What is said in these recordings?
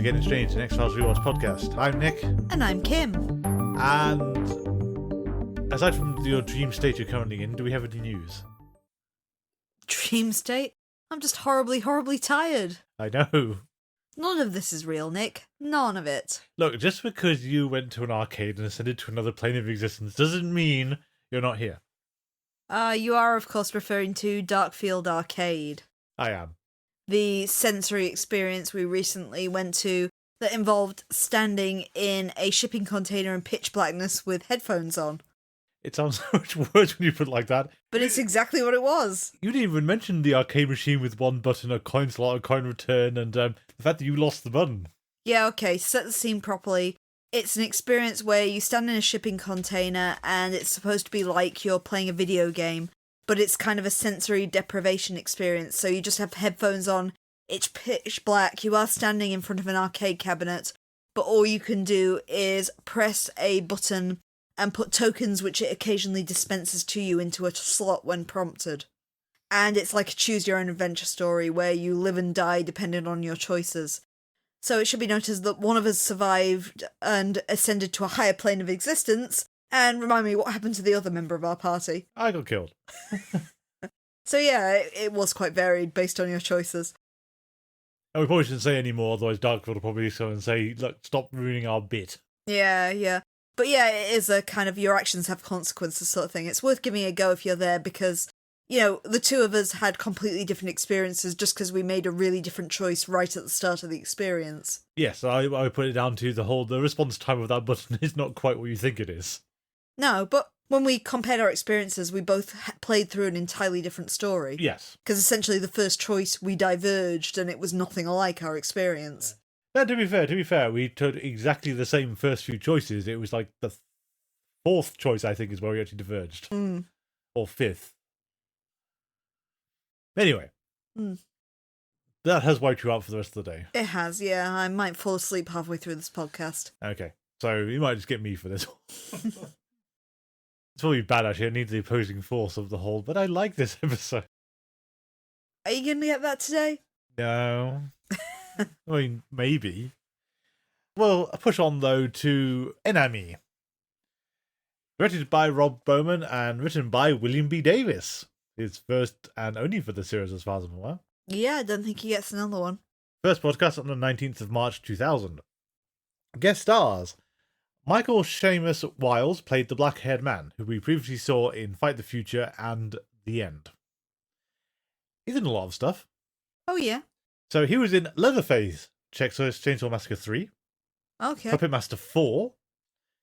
again, it's James, an X-Files Rewatch podcast. I'm Nick. And I'm Kim. And aside from your dream state you're currently in, do we have any news? Dream state? I'm just horribly, horribly tired. I know. None of this is real, Nick. None of it. Look, just because you went to an arcade and ascended to another plane of existence doesn't mean you're not here. You are, of course, referring to Darkfield Arcade. I am. The sensory experience we recently went to that involved standing in a shipping container in pitch blackness with headphones on. It sounds so much worse when you put it like that. But it's exactly what it was. You didn't even mention the arcade machine with one button, a coin slot, a coin return, and the fact that you lost the button. Yeah, okay, set the scene properly. It's an experience where you stand in a shipping container and it's supposed to be like you're playing a video game, but it's kind of a sensory deprivation experience. So you just have headphones on, it's pitch black, you are standing in front of an arcade cabinet, but all you can do is press a button and put tokens which it occasionally dispenses to you into a slot when prompted. And it's like a choose-your-own-adventure story where you live and die depending on your choices. So it should be noticed that one of us survived and ascended to a higher plane of existence. And remind me, what happened to the other member of our party? I got killed. So yeah, it was quite varied based on your choices. And we probably shouldn't say any more, otherwise Darkfield will probably come and say, look, stop ruining our bit. Yeah. But yeah, it is a kind of your actions have consequences sort of thing. It's worth giving it a go if you're there because, you know, the two of us had completely different experiences just because we made a really different choice right at the start of the experience. Yes, I would put it down to the response time of that button is not quite what you think it is. No, but when we compared our experiences, we both played through an entirely different story. Yes. Because essentially the first choice, we diverged and it was nothing like our experience. Now, to be fair, we took exactly the same first few choices. It was like the fourth choice, I think, is where we actually diverged. Or fifth. Anyway. That has wiped you out for the rest of the day. It has, yeah. I might fall asleep halfway through this podcast. Okay. So you might just get me for this one. It's probably bad, actually. I need the opposing force of the whole, but I like this episode. Are you going to get that today? No. I mean, maybe. Well, I push on, though, to Enemy. Directed by Rob Bowman and written by William B. Davis. His first and only for the series, as far as I'm aware. Yeah, I don't think he gets another one. First podcast on the 19th of March 2000. Guest stars. Michael Seamus Wiles played the black-haired man, who we previously saw in Fight the Future and The End. He's in a lot of stuff. Oh, yeah. So he was in Leatherface, Texas Chainsaw Massacre 3, Okay. Puppet Master 4,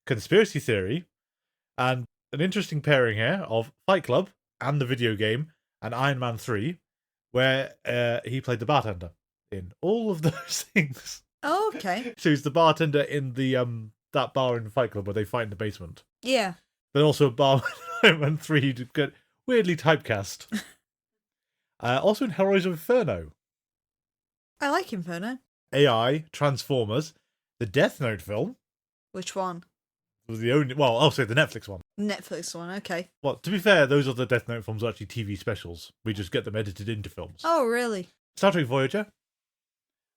Conspiracy Theory, and an interesting pairing here of Fight Club and the video game, and Iron Man 3, where he played the bartender in all of those things. Oh, okay. So he's the bartender in the that bar in Fight Club where they fight in the basement. Yeah. But also a bar in Iron Man 3 to get weirdly typecast. Also in Heroes of Inferno. I like Inferno. AI, Transformers, the Death Note film. Which one? Was the only, well, I'll say the Netflix one. Netflix one, okay. Well, to be fair, those other Death Note films are actually TV specials. We just get them edited into films. Oh, really? Star Trek Voyager,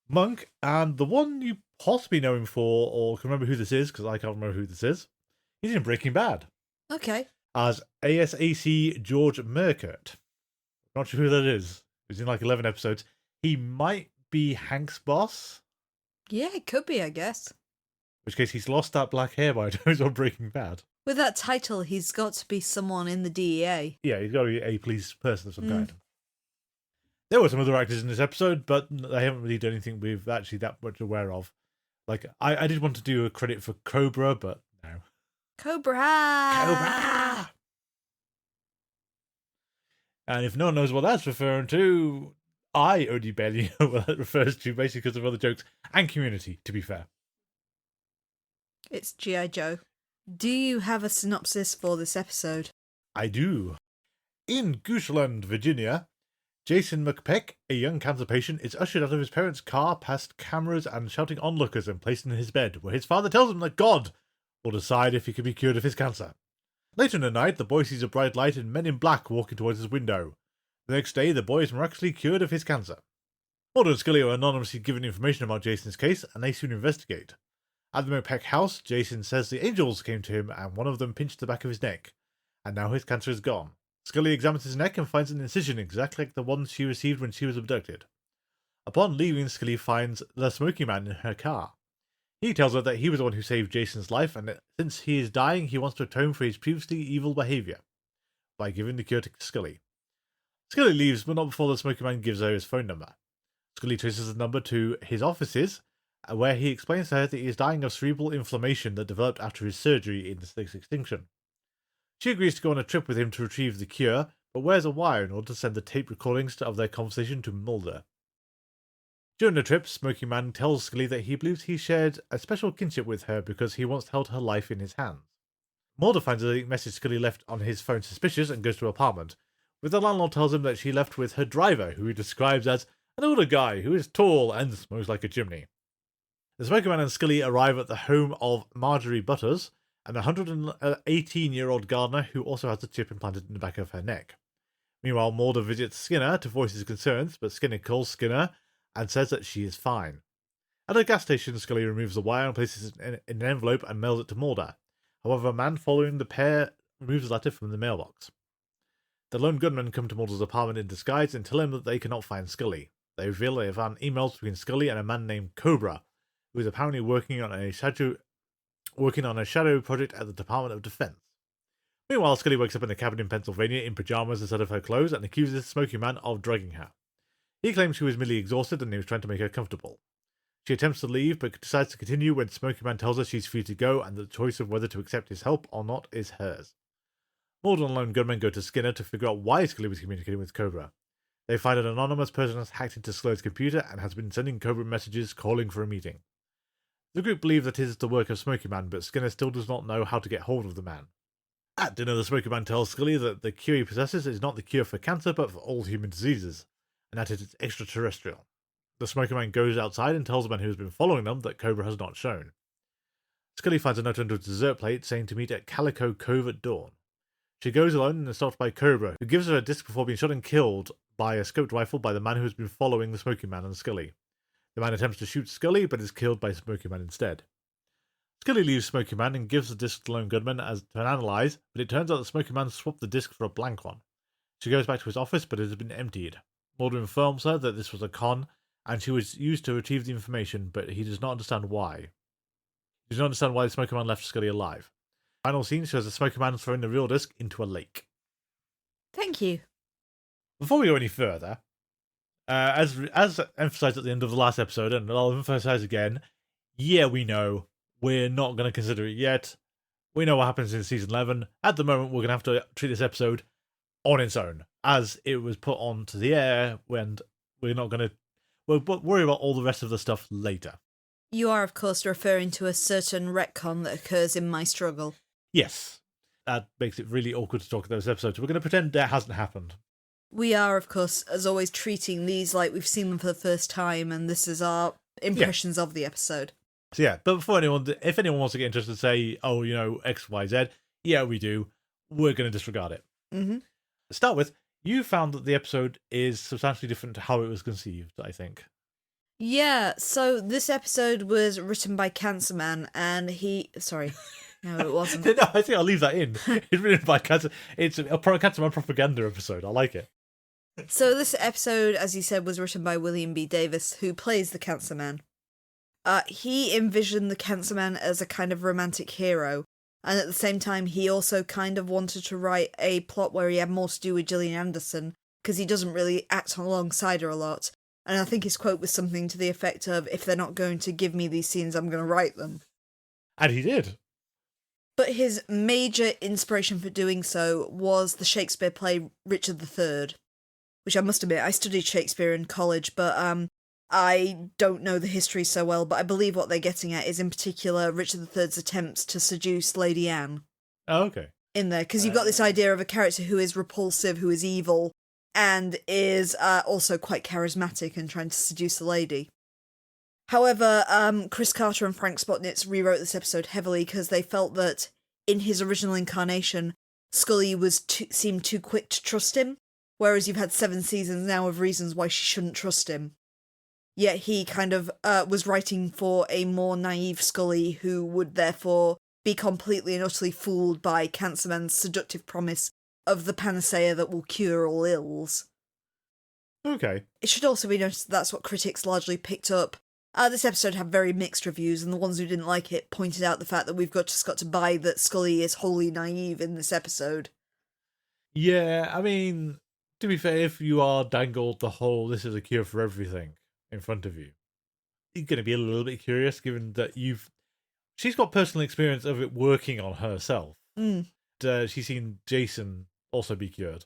Monk, and the one you possibly know him for, or can remember who this is, because I can't remember who this is. He's in Breaking Bad. Okay. As ASAC George Merkert. Not sure who that is. He's in like 11 episodes. He might be Hank's boss. Yeah, it could be, I guess. In which case he's lost that black hair by those on Breaking Bad. With that title, he's got to be someone in the DEA. Yeah, he's got to be a police person of some kind. There were some other actors in this episode, but they haven't really done anything we've actually that much aware of. Like, I did want to do a credit for Cobra, but no. Cobra! And if no one knows what that's referring to, I only barely know what that refers to, basically because of other jokes and Community, to be fair. It's G.I. Joe. Do you have a synopsis for this episode? I do. In Goochland, Virginia, Jason McPeck, a young cancer patient, is ushered out of his parents' car past cameras and shouting onlookers and placed in his bed, where his father tells him that God will decide if he can be cured of his cancer. Later in the night, the boy sees a bright light and men in black walking towards his window. The next day, the boy is miraculously cured of his cancer. Mulder and Scully are anonymously given information about Jason's case, and they soon investigate. At the McPeck house, Jason says the angels came to him and one of them pinched the back of his neck, and now his cancer is gone. Scully examines his neck and finds an incision exactly like the one she received when she was abducted. Upon leaving, Scully finds the Smoky Man in her car. He tells her that he was the one who saved Jason's life, and that since he is dying, he wants to atone for his previously evil behaviour by giving the cure to Scully. Scully leaves, but not before the Smoky Man gives her his phone number. Scully traces the number to his offices, where he explains to her that he is dying of cerebral inflammation that developed after his surgery in the Sixth Extinction. She agrees to go on a trip with him to retrieve the cure, but wears a wire in order to send the tape recordings of their conversation to Mulder. During the trip, Smoky Man tells Scully that he believes he shared a special kinship with her because he once held her life in his hands. Mulder finds the message Scully left on his phone suspicious and goes to her apartment, where the landlord tells him that she left with her driver, who he describes as an older guy who is tall and smokes like a chimney. The Smoky Man and Scully arrive at the home of Marjorie Butters, an 118-year-old gardener who also has a chip implanted in the back of her neck. Meanwhile, Mulder visits Skinner to voice his concerns, but Skinner calls Skinner and says that she is fine. At a gas station, Scully removes the wire and places it in an envelope and mails it to Mulder. However, a man following the pair removes the letter from the mailbox. The lone gunmen come to Mulder's apartment in disguise and tell him that they cannot find Scully. They reveal they have found emails between Scully and a man named Cobra, who is apparently working on a shadow project at the Department of Defense. Meanwhile, Scully wakes up in a cabin in Pennsylvania in pajamas instead of her clothes and accuses Smoky Man of drugging her. He claims she was merely exhausted and he was trying to make her comfortable. She attempts to leave, but decides to continue when Smoky Man tells her she's free to go and the choice of whether to accept his help or not is hers. Mulder and lone gunmen go to Skinner to figure out why Scully was communicating with Cobra. They find an anonymous person has hacked into Scully's computer and has been sending Cobra messages calling for a meeting. The group believe that it is the work of Smoky Man, but Skinner still does not know how to get hold of the man. At dinner, the Smoky Man tells Scully that the cure he possesses is not the cure for cancer, but for all human diseases, and that it is extraterrestrial. The Smoky Man goes outside and tells the man who has been following them that Cobra has not shown. Scully finds a note under a dessert plate saying to meet at Calico Cove at dawn. She goes alone and is stopped by Cobra, who gives her a disc before being shot and killed by a scoped rifle by the man who has been following the Smoky Man and Scully. The man attempts to shoot Scully, but is killed by Smoky Man instead. Scully leaves Smoky Man and gives the disc to lone gunman to analyze, but it turns out that Smoky Man swapped the disc for a blank one. She goes back to his office, but it has been emptied. Mulder informs her that this was a con, and she was used to retrieve the information, but he does not understand why. He does not understand why the Smoky Man left Scully alive. Final scene shows the Smoky Man throwing the real disc into a lake. Thank you. Before we go any further, as emphasized at the end of the last episode, and I'll emphasize again, yeah, we know. We're not going to consider it yet. We know what happens in season 11. At the moment, we're going to have to treat this episode on its own, as it was put onto the air, and we're not going to... We'll worry about all the rest of the stuff later. You are, of course, referring to a certain retcon that occurs in My Struggle. Yes. That makes it really awkward to talk about those episodes. We're going to pretend that hasn't happened. We are, of course, as always, treating these like we've seen them for the first time, and this is our impressions of the episode. So yeah, but if anyone wants to get interested, say, oh, you know, X, Y, Z, yeah, we do. We're going to disregard it. Mm-hmm. To start with, you found that the episode is substantially different to how it was conceived, I think. Yeah, so this episode was written by Cancer Man, and he... Sorry. No, it wasn't. No, I think I'll leave that in. It's written by Cancer... It's a Cancer Man propaganda episode. I like it. So this episode, as you said, was written by William B. Davis, who plays the Cancer Man. He envisioned the Cancer Man as a kind of romantic hero, and at the same time he also kind of wanted to write a plot where he had more to do with Gillian Anderson, because he doesn't really act alongside her a lot. And I think his quote was something to the effect of, if they're not going to give me these scenes, I'm going to write them. And he did. But his major inspiration for doing so was the Shakespeare play Richard III, which I must admit, I studied Shakespeare in college, but I don't know the history so well, but I believe what they're getting at is in particular Richard III's attempts to seduce Lady Anne. Oh, okay. In there, because you've got this idea of a character who is repulsive, who is evil, and is also quite charismatic and trying to seduce the lady. However, Chris Carter and Frank Spotnitz rewrote this episode heavily because they felt that in his original incarnation, Scully seemed too quick to trust him, whereas you've had 7 seasons now of reasons why she shouldn't trust him. Yet he kind of was writing for a more naive Scully who would therefore be completely and utterly fooled by Cancerman's seductive promise of the panacea that will cure all ills. Okay. It should also be noticed that's what critics largely picked up. This episode had very mixed reviews, and the ones who didn't like it pointed out the fact that we've just got to buy that Scully is wholly naive in this episode. Yeah, I mean, to be fair, if you are dangled the whole "this is a cure for everything" in front of you, you're going to be a little bit curious, given that she's got personal experience of it working on herself. She's seen Jason also be cured.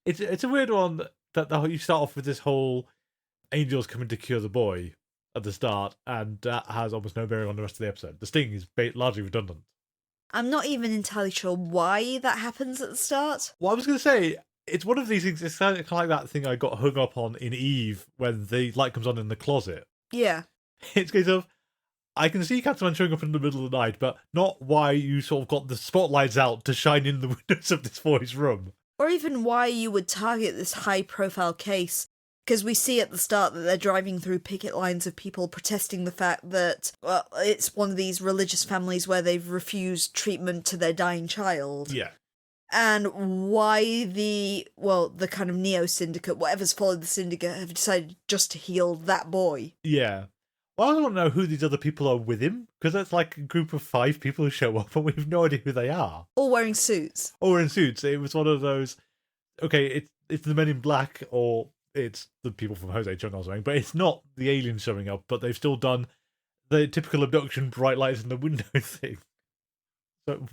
It's a weird one that you start off with this whole angels coming to cure the boy at the start, and that has almost no bearing on the rest of the episode. The sting is largely redundant. I'm not even entirely sure why that happens at the start. Well, I was going to say, it's one of these things, it's kind of like that thing I got hung up on in Eve when the light comes on in the closet. Yeah. It's a case of, I can see Catman showing up in the middle of the night, but not why you sort of got the spotlights out to shine in the windows of this boy's room. Or even why you would target this high-profile case, because we see at the start that they're driving through picket lines of people protesting the fact that, well, it's one of these religious families where they've refused treatment to their dying child. Yeah. And why the kind of neo-syndicate, whatever's followed the syndicate, have decided just to heal that boy. Yeah. Well, I don't know who these other people are with him, because that's like a group of 5 people who show up and we have no idea who they are. All wearing suits. Or in suits. It was one of those, okay, it's the Men in Black, or it's the people from Jose Chung or something, but it's not the aliens showing up, but they've still done the typical abduction, bright lights in the window thing. So,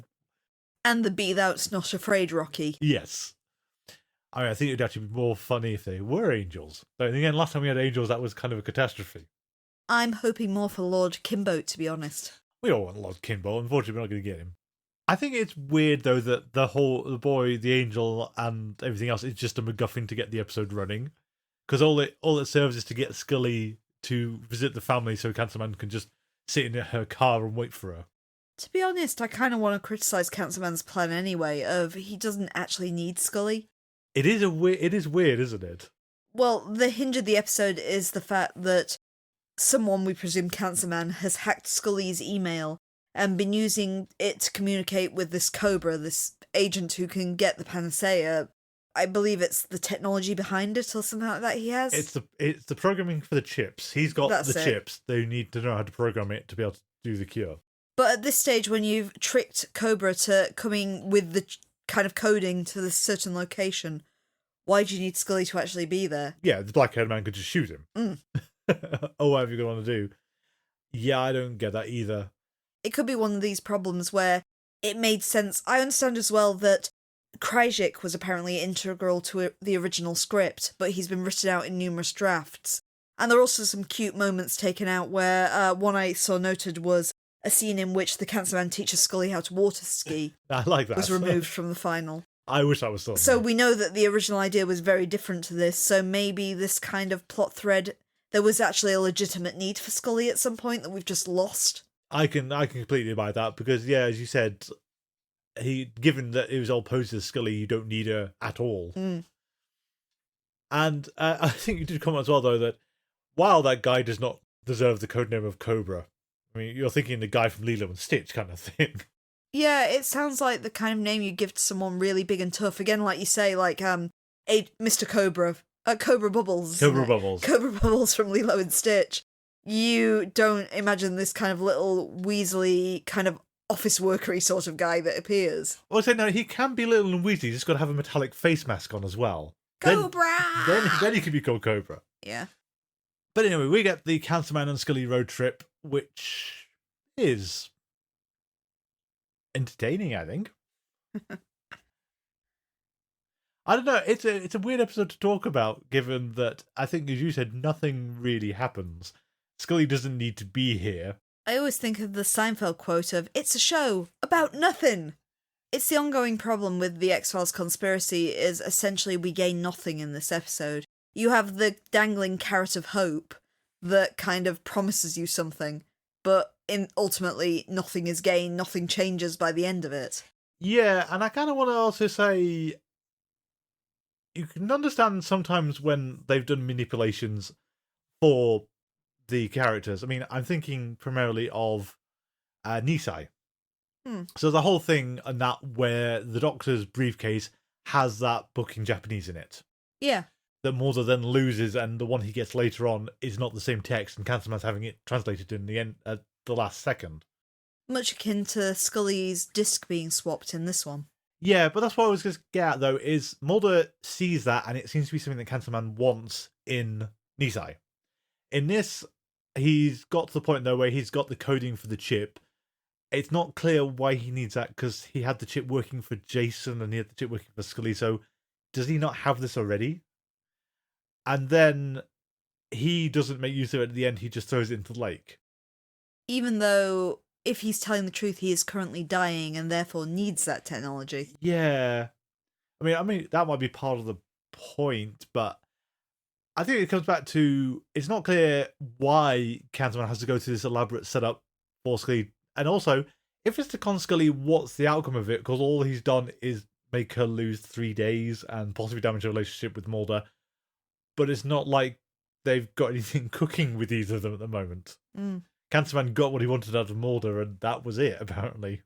and the be thou's not afraid Rocky. Yes. I mean, I think it'd actually be more funny if they were angels. But again, last time we had angels, that was kind of a catastrophe. I'm hoping more for Lord Kinbote, to be honest. We all want Lord Kinbote. Unfortunately, we're not going to get him. I think it's weird, though, that the boy, the angel, and everything else is just a MacGuffin to get the episode running. Because all it serves is to get Scully to visit the family so Cancerman can just sit in her car and wait for her. To be honest, I kind of want to criticise Cancerman's plan anyway, of he doesn't actually need Scully. It is weird, isn't it? Well, the hinge of the episode is the fact that someone, we presume Cancerman, has hacked Scully's email and been using it to communicate with this Cobra, this agent who can get the panacea. I believe it's the technology behind it or something like that he has. It's the programming for the chips. He's got That's the it. Chips. They need to know how to program it to be able to do the cure. But at this stage, when you've tricked Cobra to coming with the kind of coding to this certain location, why do you need Scully to actually be there? Yeah, the black-haired man could just shoot him. Or whatever you're going to do. Yeah, I don't get that either. It could be one of these problems where it made sense. I understand as well that Kryzik was apparently integral to the original script, but he's been written out in numerous drafts. And there are also some cute moments taken out where one I saw noted was a scene in which the Cancerman teaches Scully how to water ski. I like that. Was removed from the final. I wish that was still. So we know that the original idea was very different to this, so maybe this kind of plot thread, there was actually a legitimate need for Scully at some point that we've just lost. I can completely buy that, because, yeah, as you said, given that it was all posed as Scully, you don't need her at all. And I think you did comment as well, though, that while that guy does not deserve the codename of Cobra, I mean, you're thinking the guy from Lilo and Stitch kind of thing. Yeah, it sounds like the kind of name you give to someone really big and tough. Again, like you say, like Mr. Cobra, Cobra Bubbles. Cobra Bubbles. Cobra Bubbles from Lilo and Stitch. You don't imagine this kind of little Weasley kind of office workery sort of guy that appears. Well, I say no, he can be little and Weasley. He's just got to have a metallic face mask on as well. Cobra! Then he can be called Cobra. Yeah. But anyway, we get the Cancerman and Scully road trip, which is entertaining, I think. I don't know. It's a weird episode to talk about, given that I think, as you said, nothing really happens. Scully doesn't need to be here. I always think of the Seinfeld quote of, "It's a show about nothing." It's the ongoing problem with the X-Files conspiracy is essentially we gain nothing in this episode. You have the dangling carrot of hope that kind of promises you something, but ultimately nothing is gained, nothing changes by the end of it. Yeah, and I kind of want to also say, you can understand sometimes when they've done manipulations for the characters. I mean, I'm thinking primarily of Nisai. Hmm. So the whole thing and that where the Doctor's briefcase has that book in Japanese in it. Yeah. That Mulder then loses, and the one he gets later on is not the same text, and Cancerman's having it translated in the end at the last second. Much akin to Scully's disc being swapped in this one. Yeah, but that's what I was going to get at, though, is Mulder sees that, and it seems to be something that Cancerman wants in Nisai. In this, he's got to the point, though, where he's got the coding for the chip. It's not clear why he needs that, because he had the chip working for Jason, and he had the chip working for Scully, so does he not have this already? And then he doesn't make use of it at the end, he just throws it into the lake. Even though, if he's telling the truth, he is currently dying and therefore needs that technology. Yeah. I mean, that might be part of the point, but I think it comes back to, it's not clear why Cancerman has to go through this elaborate setup for Scully. And also, if it's to con Scully, what's the outcome of it? Because all he's done is make her lose 3 days and possibly damage her relationship with Mulder. But it's not like they've got anything cooking with either of them at the moment. Cancerman got what he wanted out of Mulder, and that was it, apparently.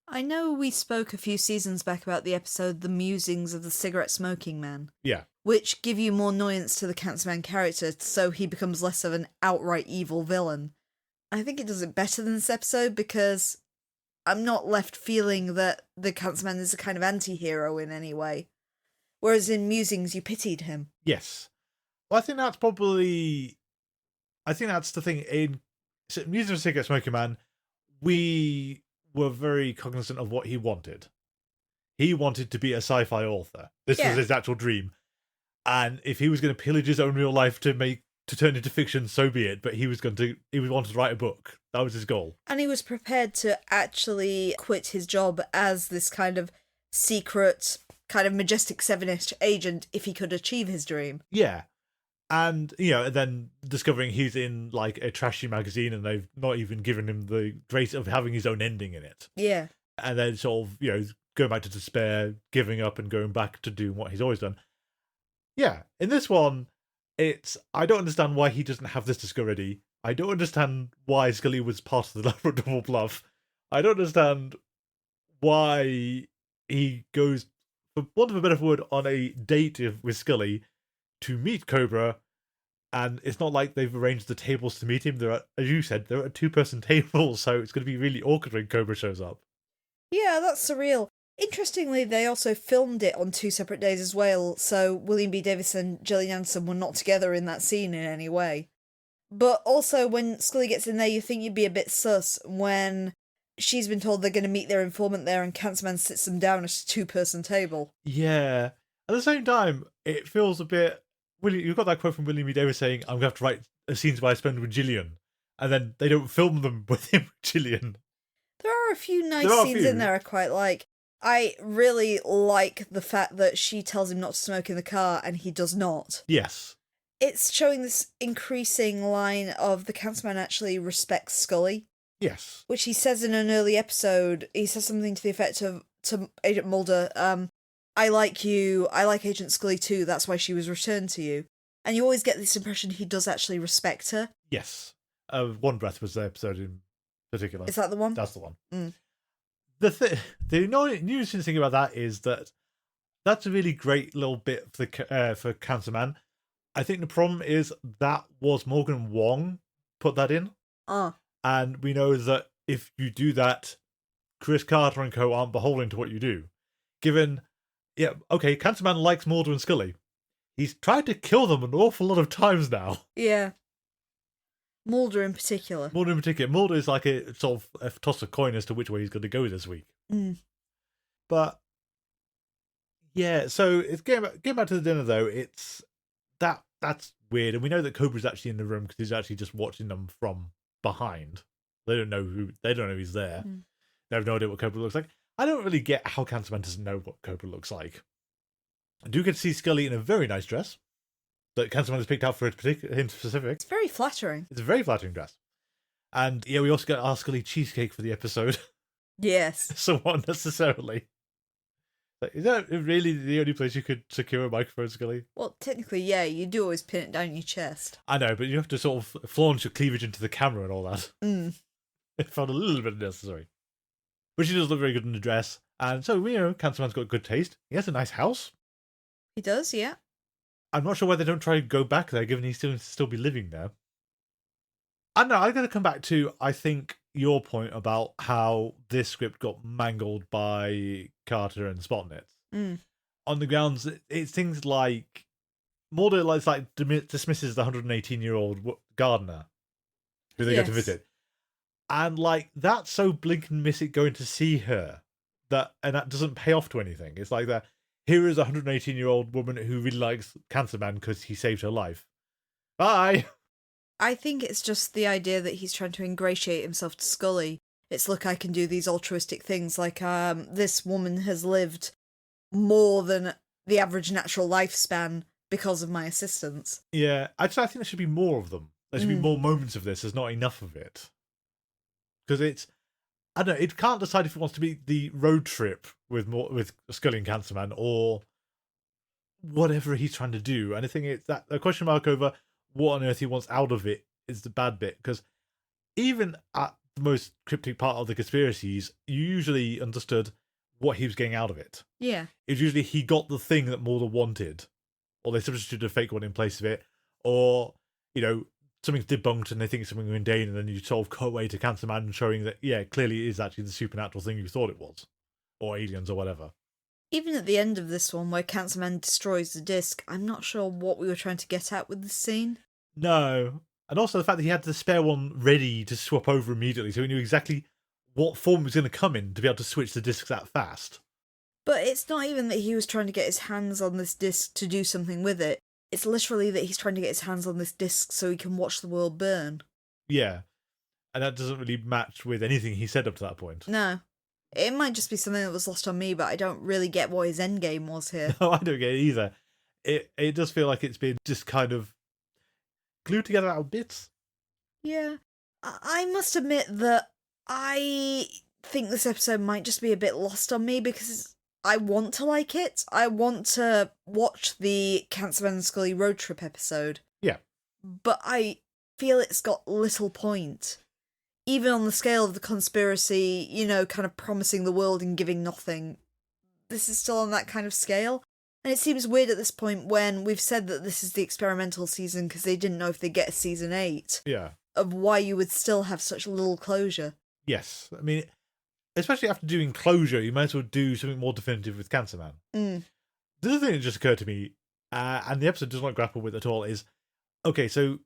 I know we spoke a few seasons back about the episode The Musings of the Cigarette Smoking Man. Yeah. Which give you more annoyance to the Cancerman character, so he becomes less of an outright evil villain. I think it does it better than this episode, because I'm not left feeling that the Cancerman is a kind of anti-hero in any way. Whereas in Musings, you pitied him. Yes. Well, I think that's the thing. In Musings of a Cigarette Smoking Man, we were very cognizant of what he wanted. He wanted to be a sci-fi author. This was his actual dream. And if he was going to pillage his own real life to turn into fiction, so be it. But he wanted to write a book. That was his goal. And he was prepared to actually quit his job as this kind of secret, kind of Majestic 7-ish agent if he could achieve his dream. Yeah. And, then discovering he's in, like, a trashy magazine and they've not even given him the grace of having his own ending in it. Yeah. And then sort of, going back to despair, giving up and going back to doing what he's always done. Yeah. In this one, I don't understand why he doesn't have this disc already. I don't understand why Scully was part of the Labrador Double Bluff. I don't understand why he goes, for want of a better word, on a date with Scully to meet Cobra, and it's not like they've arranged the tables to meet him. There are, as you said, there are 2-person tables, so it's going to be really awkward when Cobra shows up. Yeah, that's surreal. Interestingly, they also filmed it on 2 separate days as well, so William B. Davis and Gillian Anderson were not together in that scene in any way. But also, when Scully gets in there, you think you'd be a bit sus when she's been told they're going to meet their informant there and Cancerman sits them down at a 2-person table. Yeah. At the same time, it feels a bit... You've got that quote from William B. Davis saying, I'm going to have to write scenes where I spend with Gillian. And then they don't film them with him with Gillian. There are a few nice scenes in there I quite like. I really like the fact that she tells him not to smoke in the car and he does not. Yes. It's showing this increasing line of the Cancerman actually respects Scully. Yes. Which he says in an early episode. He says something to the effect of, to Agent Mulder, I like you, I like Agent Scully too, that's why she was returned to you. And you always get this impression he does actually respect her. Yes. One Breath was the episode in particular. Is that the one? That's the one. Mm. The interesting thing about that is that that's a really great little bit for Cancerman. I think the problem is that was Morgan Wong put that in. And we know that if you do that, Chris Carter and co aren't beholden to what you do. Given, Cancerman likes Mulder and Scully. He's tried to kill them an awful lot of times now. Yeah. Mulder in particular. Mulder is like a sort of a toss a coin as to which way he's going to go this week. Mm. But yeah, so it's getting back to the dinner though. It's that's weird, and we know that Cobra's actually in the room because he's actually just watching them from behind. They don't know he's there. Mm. They have no idea what Cobra looks like. I don't really get how Cancerman doesn't know what Cobra looks like. I do get to see Scully in a very nice dress that Cancerman has picked out for him specific. It's very flattering. It's a very flattering dress. And yeah, we also get our Scully cheesecake for the episode. Yes. Somewhat unnecessarily. Like, is that really the only place you could secure a microphone, Scully? Well, technically, yeah, you do always pin it down your chest. I know, but you have to sort of flaunt your cleavage into the camera and all that. It felt a little bit unnecessary. But she does look very good in the dress. And so, Cancerman's got good taste. He has a nice house. He does, yeah. I'm not sure why they don't try to go back there, given he still be living there. I don't know, I'm going to come back to, I think, your point about how this script got mangled by Carter and Spotnitz. On the grounds, it's things like Mulder dismisses the 118-year-old gardener who they go to visit. And that's so blink and miss it going to see her and that doesn't pay off to anything. It's like that. Here is a 118-year-old woman who really likes Cancerman because he saved her life. Bye. I think it's just the idea that he's trying to ingratiate himself to Scully. It's, look, I can do these altruistic things, like this woman has lived more than the average natural lifespan because of my assistance. Yeah, I think there should be more of them. There should be more moments of this. There's not enough of it. Because I don't know, it can't decide if it wants to be the road trip with Scully and Cancerman or whatever he's trying to do. And I think it's that the question mark over what on earth he wants out of it is the bad bit. Because even at the most cryptic part of the conspiracies, you usually understood what he was getting out of it. Yeah. It was usually he got the thing that Mulder wanted, or they substituted a fake one in place of it, or, something's debunked and they think it's something mundane, and then you sort of cut away to Cancerman showing that, yeah, clearly it is actually the supernatural thing you thought it was, or aliens or whatever. Even at the end of this one, where Cancerman destroys the disc, I'm not sure what we were trying to get at with this scene. No. And also the fact that he had the spare one ready to swap over immediately, so he knew exactly what form it was going to come in to be able to switch the discs that fast. But it's not even that he was trying to get his hands on this disc to do something with it. It's literally that he's trying to get his hands on this disc so he can watch the world burn. Yeah. And that doesn't really match with anything he said up to that point. No. It might just be something that was lost on me, but I don't really get what his endgame was here. No, I don't get it either. It does feel like it's been just kind of glued together out of bits. Yeah. I must admit that I think this episode might just be a bit lost on me because I want to like it. I want to watch the Cancerman and Scully road trip episode. Yeah. But I feel it's got little point. Even on the scale of the conspiracy, kind of promising the world and giving nothing. This is still on that kind of scale. And it seems weird at this point when we've said that this is the experimental season because they didn't know if they'd get a season 8. Yeah. Of why you would still have such little closure. Yes. I mean, especially after doing closure, you might as well do something more definitive with Cancerman. The other thing that just occurred to me, and the episode does not grapple with at all, is, okay, so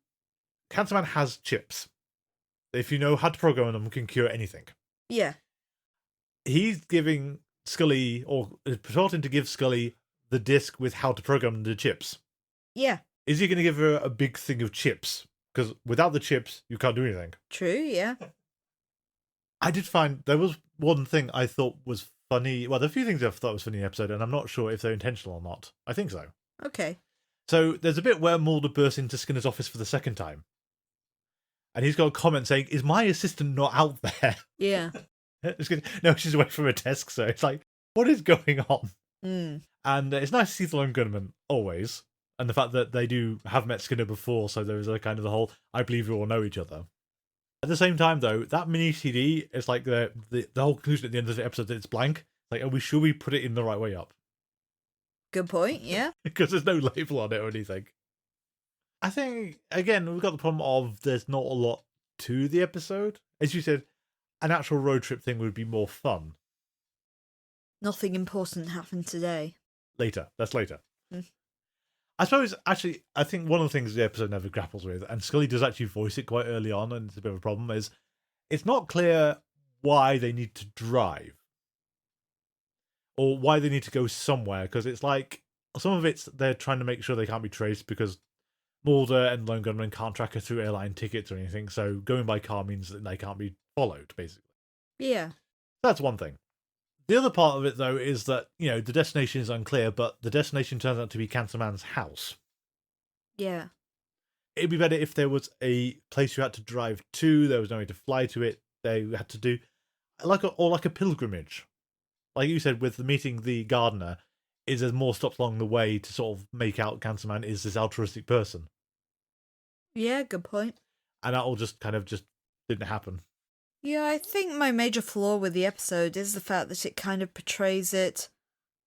Cancerman has chips. If you know how to program them, can cure anything. Yeah. He's giving Scully, or purporting to give Scully, the disc with how to program the chips. Yeah. Is he going to give her a big thing of chips? Because without the chips, you can't do anything. True, yeah. I did find there was one thing I thought was funny. Well, there are a few things I thought was funny in the episode, and I'm not sure if they're intentional or not. I think so. Okay. So there's a bit where Mulder bursts into Skinner's office for the second time. And he's got a comment saying, "Is my assistant not out there?" Yeah. No, she's away from her desk, so it's like, what is going on? Mm. And it's nice to see the lone gunman, always. And the fact that they have met Skinner before, so there is a kind of the whole, I believe you all know each other. At the same time, though, that mini CD is like the whole conclusion at the end of the episode that it's blank. Like, are we sure we put it in the right way up? Good point, yeah. Because there's no label on it or anything. I think, again, we've got the problem of there's not a lot to the episode. As you said, an actual road trip thing would be more fun. Nothing important happened today. Later. That's later. I suppose, actually, I think one of the things the episode never grapples with, and Scully does actually voice it quite early on, and it's a bit of a problem, is it's not clear why they need to drive. Or why they need to go somewhere, because it's like, some of it's they're trying to make sure they can't be traced because Mulder and Lone Gunman can't track her through airline tickets or anything, so going by car means that they can't be followed, basically. Yeah. That's one thing. The other part of it, though, is that, the destination is unclear, but the destination turns out to be Cancerman's house. Yeah. It'd be better if there was a place you had to drive to, there was no way to fly to it, they had to do like a pilgrimage. like you said, with the meeting the gardener, is there's more stops along the way to sort of make out Cancer Man is this altruistic person. Yeah, good point. And that all just kind of just didn't happen. Yeah, I think my major flaw with the episode is the fact that it kind of portrays it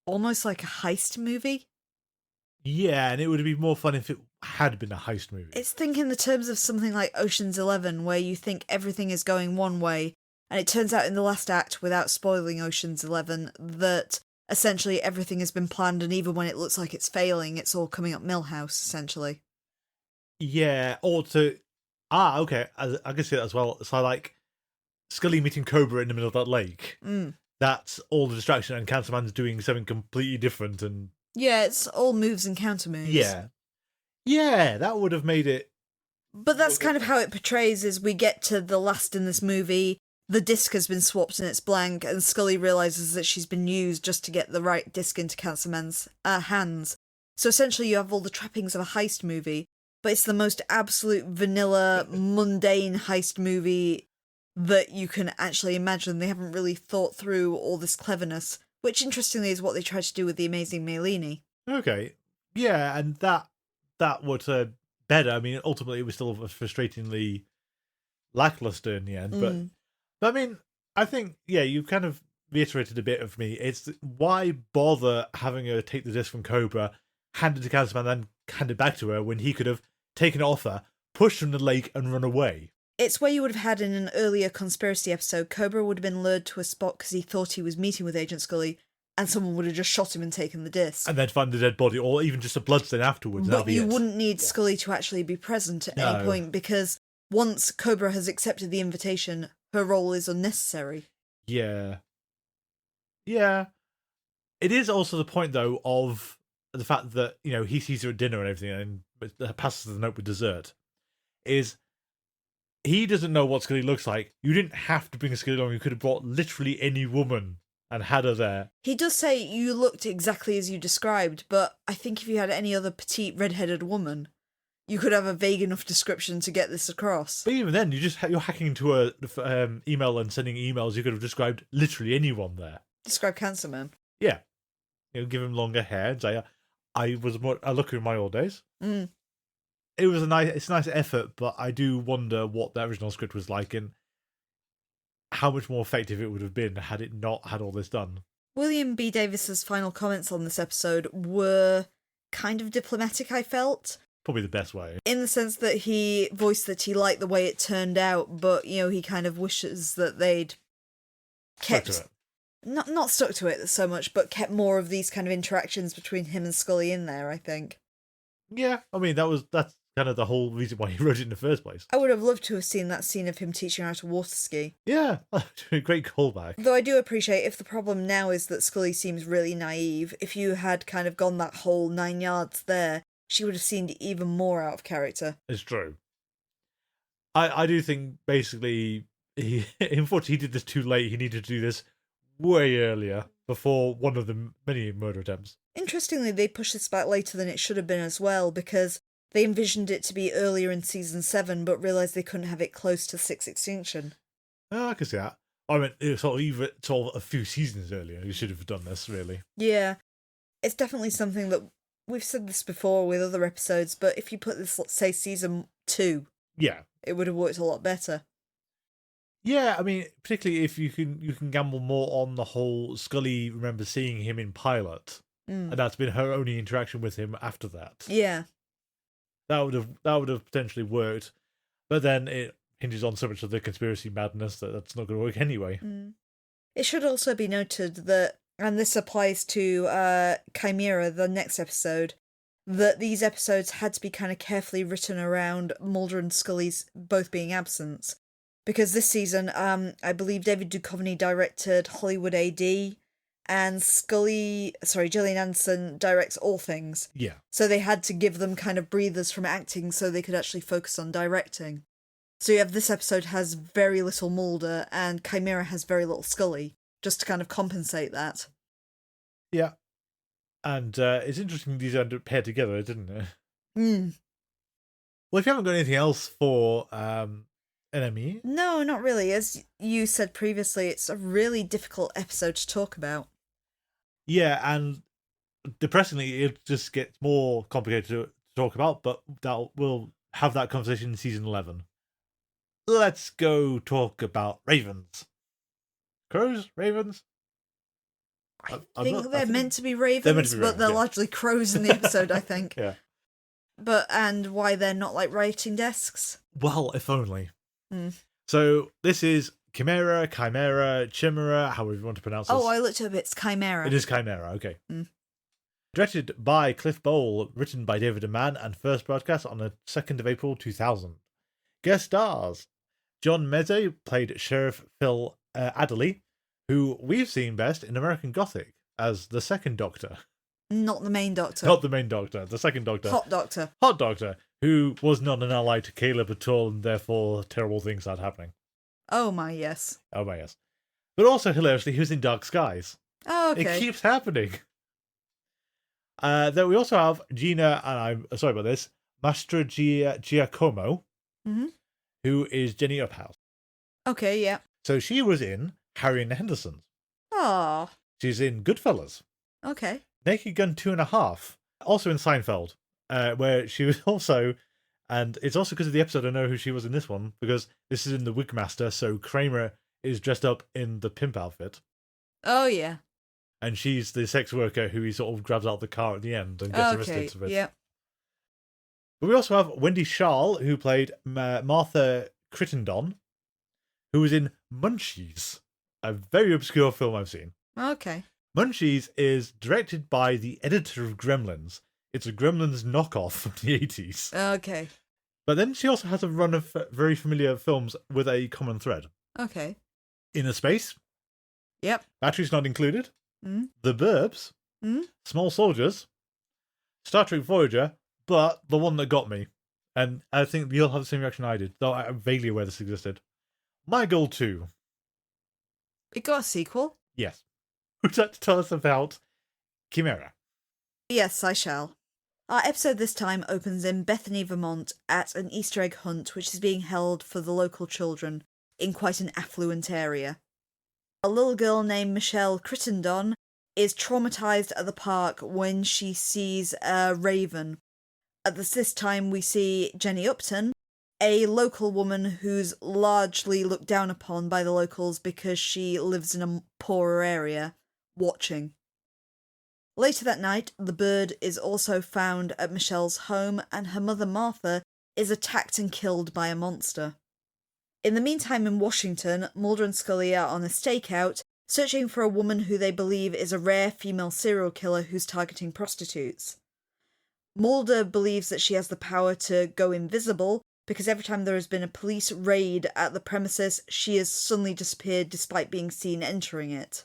almost like a heist movie. Yeah, and it would be more fun if it had been a heist movie. It's thinking in the terms of something like Ocean's 11, where you think everything is going one way, and it turns out in the last act, without spoiling Ocean's 11, that essentially everything has been planned, and even when it looks like it's failing, it's all coming up Millhouse, essentially. Yeah, or to... okay, I can see that as well. So, like, Scully meeting Cobra in the middle of that lake. That's all the distraction, and Cancer Man's doing something completely different, and... Yeah, it's all moves and counter moves. Yeah, that would have made it... But that's kind of how it portrays, is we get to the last in this movie, the disc has been swapped and it's blank, and Scully realises that she's been used just to get the right disc into Cancer Man's hands. So essentially you have all the trappings of a heist movie, but it's the most absolute vanilla, mundane heist movie that you can actually imagine. They haven't really thought through all this cleverness, which interestingly is what they tried to do with The Amazing Maylene. Okay. Yeah, and that was better. I mean, ultimately it was still frustratingly lackluster in the end, but I mean, I think, yeah, you kind of reiterated a bit of me. It's why bother having her take the disc from Cobra, hand it to Cancer Man, then hand it back to her when he could have taken it off her, pushed from the lake, and run away. It's where you would have had in an earlier conspiracy episode, Cobra would have been lured to a spot because he thought he was meeting with Agent Scully, and someone would have just shot him and taken the disc. And then find the dead body, or even just a bloodstain afterwards. But you wouldn't need Scully to actually be present at any point, because once Cobra has accepted the invitation, her role is unnecessary. Yeah. Yeah. It is also the point, though, of the fact that, you know, he sees her at dinner and everything, and passes the note with dessert, is he doesn't know what Scully looks like. You didn't have to bring Scully along. You could have brought literally any woman and had her there. He does say you looked exactly as you described, but I think if you had any other petite red-headed woman, you could have a vague enough description to get this across. But even then, you're hacking into a email and sending emails. You could have described literally anyone there. Describe Cancer Man. Yeah, you know, give him longer hair and say, "I was a looker in my old days." It was it's a nice effort, but I do wonder what the original script was like and how much more effective it would have been had it not had all this done. William B. Davis's final comments on this episode were kind of diplomatic, I felt. Probably the best way. In the sense that he voiced that he liked the way it turned out, but, you know, he kind of wishes that they'd kept... Not stuck to it so much, but kept more of these kind of interactions between him and Scully in there, I think. Yeah, I mean, that's kind of the whole reason why he wrote it in the first place. I would have loved to have seen that scene of him teaching her how to water ski. Yeah, a great callback. Though I do appreciate, if the problem now is that Scully seems really naive, if you had kind of gone that whole 9 yards there, she would have seemed even more out of character. It's true. I do think, basically, unfortunately, he did this too late. He needed to do this way earlier, before one of the many murder attempts. Interestingly, they pushed this back later than it should have been as well, because they envisioned it to be earlier in season 7, but realised they couldn't have it close to 6 extinction. Oh, I can see that. I mean, it was sort of a few seasons earlier. You should have done this, really. Yeah. It's definitely something that, we've said this before with other episodes, but if you put this, let's say, season 2, yeah, it would have worked a lot better. Yeah, I mean, particularly if you can gamble more on the whole Scully remembers seeing him in pilot, and that's been her only interaction with him after that. Yeah, that would have potentially worked, but then it hinges on so much of the conspiracy madness that's not going to work anyway. It should also be noted that, and this applies to Chimera, the next episode, that these episodes had to be kind of carefully written around Mulder and Scully's both being absent. Because this season, I believe David Duchovny directed Hollywood AD, and Gillian Anderson directs all things. Yeah. So they had to give them kind of breathers from acting so they could actually focus on directing. So you have this episode has very little Mulder, and Chimera has very little Scully, just to kind of compensate that. Yeah. And it's interesting these are paired together, didn't it? Well, if you haven't got anything else for enemy. No, not really. As you said previously, it's a really difficult episode to talk about. Yeah, and depressingly, it just gets more complicated to talk about, but we'll have that conversation in season 11. Let's go talk about ravens. Crows? Ravens? I think they're meant to be ravens, but they're yeah. largely crows in the episode, I think. Yeah. And why they're not like writing desks? Well, if only. Mm. So this is Chimera, Chimera, however you want to pronounce this. Oh, I looked up. It's Chimera. It is Chimera, okay. Mm. Directed by Cliff Bowl, written by David Mann, and first broadcast on the 2nd of April 2000. Guest stars. John Mezze played Sheriff Phil Adderley, who we've seen best in American Gothic as the second Doctor. Not the main Doctor. Not the main Doctor, the second Doctor. Hot Doctor. Hot Doctor, who was not an ally to Caleb at all, and therefore terrible things started happening. Oh my, yes. Oh my, yes. But also, hilariously, he was in Dark Skies. Oh, okay. It keeps happening. Then we also have Gina, and I'm sorry about this, Mastra Giacomo, who is Jenny Uphouse. Okay, yeah. So she was in Harry and the Hendersons. Oh. She's in Goodfellas. Okay. Naked Gun 2.5. Also in Seinfeld, where she was also, and it's also because of the episode I know who she was in this one, because this is in the Wigmaster, so Kramer is dressed up in the pimp outfit. Oh, yeah. And she's the sex worker who he sort of grabs out of the car at the end and gets arrested for it. Yeah. But we also have Wendy Sharl, who played Martha Crittenden, who was in Munchies, a very obscure film I've seen. Okay. Munchies is directed by the editor of Gremlins. It's a Gremlins knockoff from the 80s. Okay. But then she also has a run of very familiar films with a common thread. Okay. Inner Space. Yep. Batteries Not Included. Mm. The Burbs. Mm. Small Soldiers. Star Trek Voyager. But the one that got me, and I think you'll have the same reaction I did, though I'm vaguely aware this existed. My Girl 2. It got a sequel? Yes. Would you like to tell us about Chimera? Yes, I shall. Our episode this time opens in Bethany, Vermont, at an Easter egg hunt which is being held for the local children in quite an affluent area. A little girl named Michelle Crittenden is traumatized at the park when she sees a raven. At this time we see Jenny Upton, a local woman who's largely looked down upon by the locals because she lives in a poorer area, watching. Later that night, the bird is also found at Michelle's home, and her mother Martha is attacked and killed by a monster. In the meantime, in Washington, Mulder and Scully are on a stakeout, searching for a woman who they believe is a rare female serial killer who's targeting prostitutes. Mulder believes that she has the power to go invisible, because every time there has been a police raid at the premises, she has suddenly disappeared despite being seen entering it.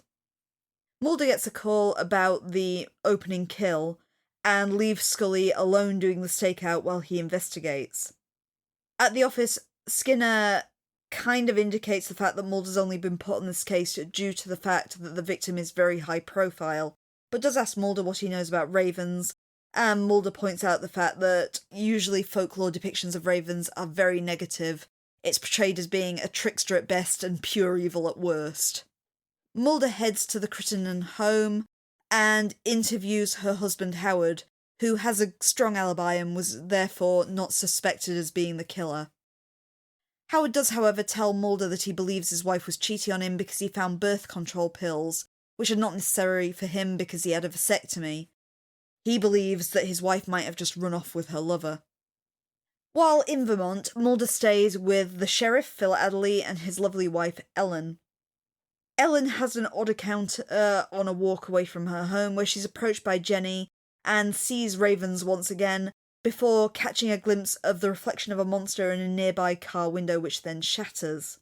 Mulder gets a call about the opening kill, and leaves Scully alone doing the stakeout while he investigates. At the office, Skinner kind of indicates the fact that Mulder's only been put on this case due to the fact that the victim is very high profile, but does ask Mulder what he knows about ravens, and Mulder points out the fact that usually folklore depictions of ravens are very negative. It's portrayed as being a trickster at best and pure evil at worst. Mulder heads to the Crittenden home and interviews her husband Howard, who has a strong alibi and was therefore not suspected as being the killer. Howard does, however, tell Mulder that he believes his wife was cheating on him because he found birth control pills, which are not necessary for him because he had a vasectomy. He believes that his wife might have just run off with her lover. While in Vermont, Mulder stays with the sheriff, Phil Adderley, and his lovely wife, Ellen. Ellen has an odd encounter on a walk away from her home where she's approached by Jenny and sees ravens once again, before catching a glimpse of the reflection of a monster in a nearby car window which then shatters.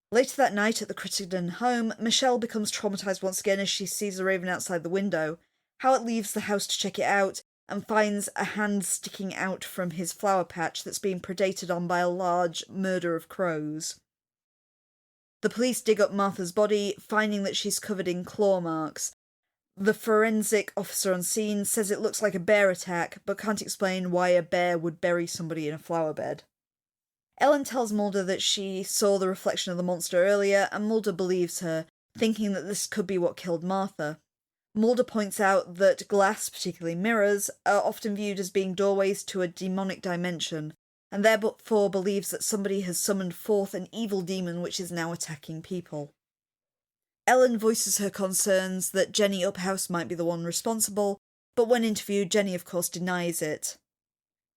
Later that night at the Crittenden home, Michelle becomes traumatised once again as she sees the raven outside the window. Howard leaves the house to check it out and finds a hand sticking out from his flower patch that's being predated on by a large murder of crows. The police dig up Martha's body, finding that she's covered in claw marks. The forensic officer on scene says it looks like a bear attack, but can't explain why a bear would bury somebody in a flower bed. Ellen tells Mulder that she saw the reflection of the monster earlier, and Mulder believes her, thinking that this could be what killed Martha. Mulder points out that glass, particularly mirrors, are often viewed as being doorways to a demonic dimension, and therefore believes that somebody has summoned forth an evil demon which is now attacking people. Ellen voices her concerns that Jenny Uphouse might be the one responsible, but when interviewed, Jenny of course denies it.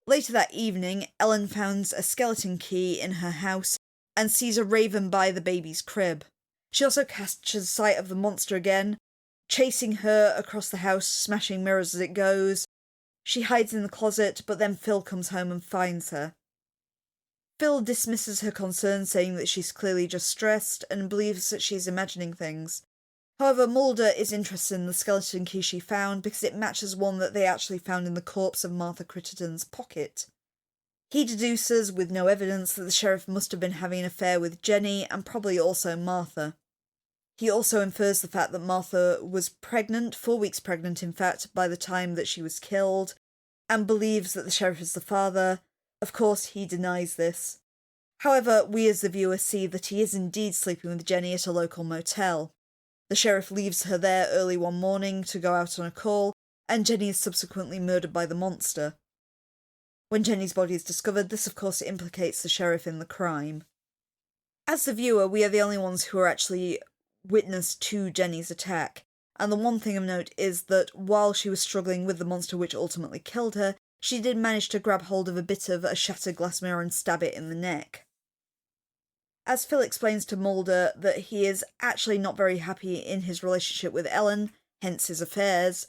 Later that evening, Ellen finds a skeleton key in her house and sees a raven by the baby's crib. She also catches sight of the monster again, chasing her across the house, smashing mirrors as it goes. She hides in the closet, but then Phil comes home and finds her. Phil dismisses her concerns, saying that she's clearly just stressed and believes that she's imagining things. However, Mulder is interested in the skeleton key she found because it matches one that they actually found in the corpse of Martha Critterton's pocket. He deduces, with no evidence, that the sheriff must have been having an affair with Jenny and probably also Martha. He also infers the fact that Martha was pregnant, 4 weeks pregnant in fact, by the time that she was killed, and believes that the sheriff is the father. Of course, he denies this. However, we as the viewer see that he is indeed sleeping with Jenny at a local motel. The sheriff leaves her there early one morning to go out on a call, and Jenny is subsequently murdered by the monster. When Jenny's body is discovered, this of course implicates the sheriff in the crime. As the viewer, we are the only ones who are actually witness to Jenny's attack, and the one thing of note is that while she was struggling with the monster which ultimately killed her, she did manage to grab hold of a bit of a shattered glass mirror and stab it in the neck. As Phil explains to Mulder that he is actually not very happy in his relationship with Ellen, hence his affairs,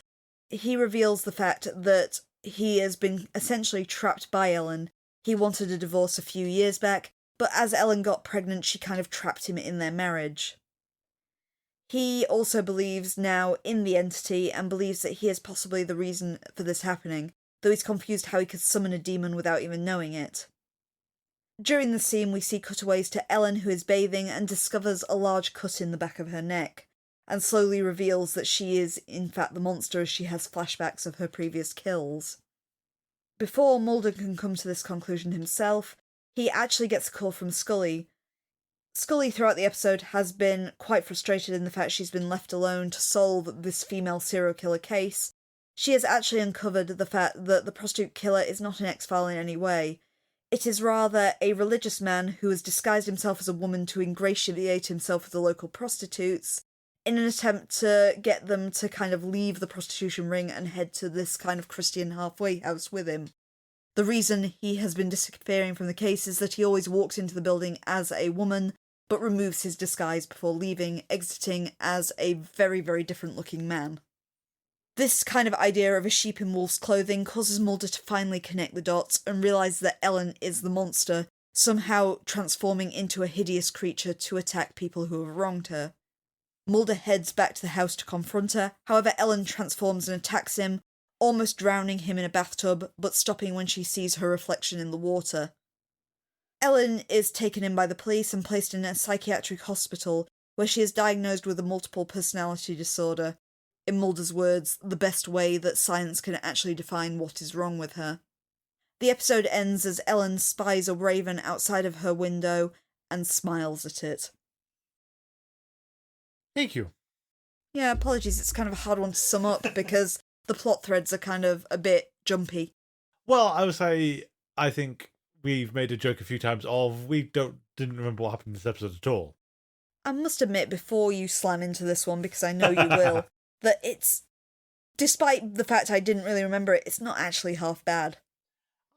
he reveals the fact that he has been essentially trapped by Ellen. He wanted a divorce a few years back, but as Ellen got pregnant, she kind of trapped him in their marriage. He also believes now in the entity and believes that he is possibly the reason for this happening, though he's confused how he could summon a demon without even knowing it. During the scene, we see cutaways to Ellen, who is bathing and discovers a large cut in the back of her neck, and slowly reveals that she is in fact the monster as she has flashbacks of her previous kills. Before Mulder can come to this conclusion himself, he actually gets a call from Scully. Scully throughout the episode has been quite frustrated in the fact she's been left alone to solve this female serial killer case. She has actually uncovered the fact that the prostitute killer is not an X-File in any way. It is rather a religious man who has disguised himself as a woman to ingratiate himself with the local prostitutes in an attempt to get them to kind of leave the prostitution ring and head to this kind of Christian halfway house with him. The reason he has been disappearing from the case is that he always walks into the building as a woman, but removes his disguise before leaving, exiting as a very, very different looking man. This kind of idea of a sheep in wolf's clothing causes Mulder to finally connect the dots and realise that Ellen is the monster, somehow transforming into a hideous creature to attack people who have wronged her. Mulder heads back to the house to confront her, however Ellen transforms and attacks him, almost drowning him in a bathtub, but stopping when she sees her reflection in the water. Ellen is taken in by the police and placed in a psychiatric hospital, where she is diagnosed with a multiple personality disorder. In Mulder's words, the best way that science can actually define what is wrong with her. The episode ends as Ellen spies a raven outside of her window and smiles at it. Thank you. Yeah, apologies, it's kind of a hard one to sum up because the plot threads are kind of a bit jumpy. Well, I would say, I think we've made a joke a few times of didn't remember what happened in this episode at all. I must admit, before you slam into this one, because I know you will, that it's, despite the fact I didn't really remember it, it's not actually half bad.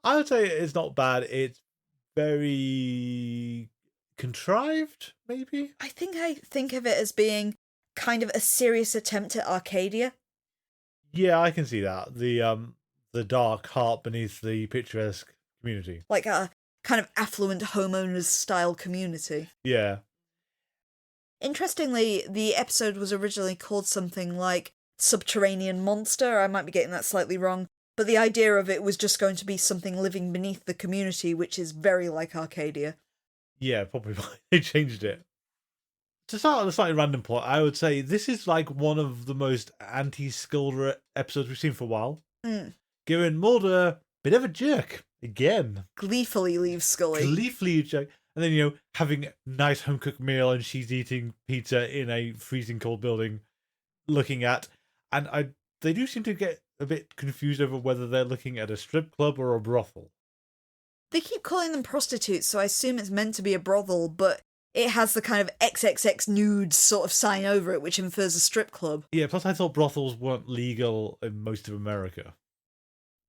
I would say it's not bad. It's very contrived, maybe? I think of it as being kind of a serious attempt at Arcadia. Yeah, I can see that. The dark heart beneath the picturesque community. Like a kind of affluent homeowners style community. Yeah. Interestingly, the episode was originally called something like Subterranean Monster. I might be getting that slightly wrong, but the idea of it was just going to be something living beneath the community, which is very like Arcadia. Yeah, probably why they changed it. To start on a slightly random plot, I would say this is like one of the most anti-Scully episodes we've seen for a while. Mm. Given Mulder bit of a jerk again. Gleefully leaves Scully. Gleefully a jerk. And then, having a nice home cooked meal and she's eating pizza in a freezing cold building, looking at. And they do seem to get a bit confused over whether they're looking at a strip club or a brothel. They keep calling them prostitutes, so I assume it's meant to be a brothel, but it has the kind of XXX nudes sort of sign over it, which infers a strip club. Yeah, plus I thought brothels weren't legal in most of America.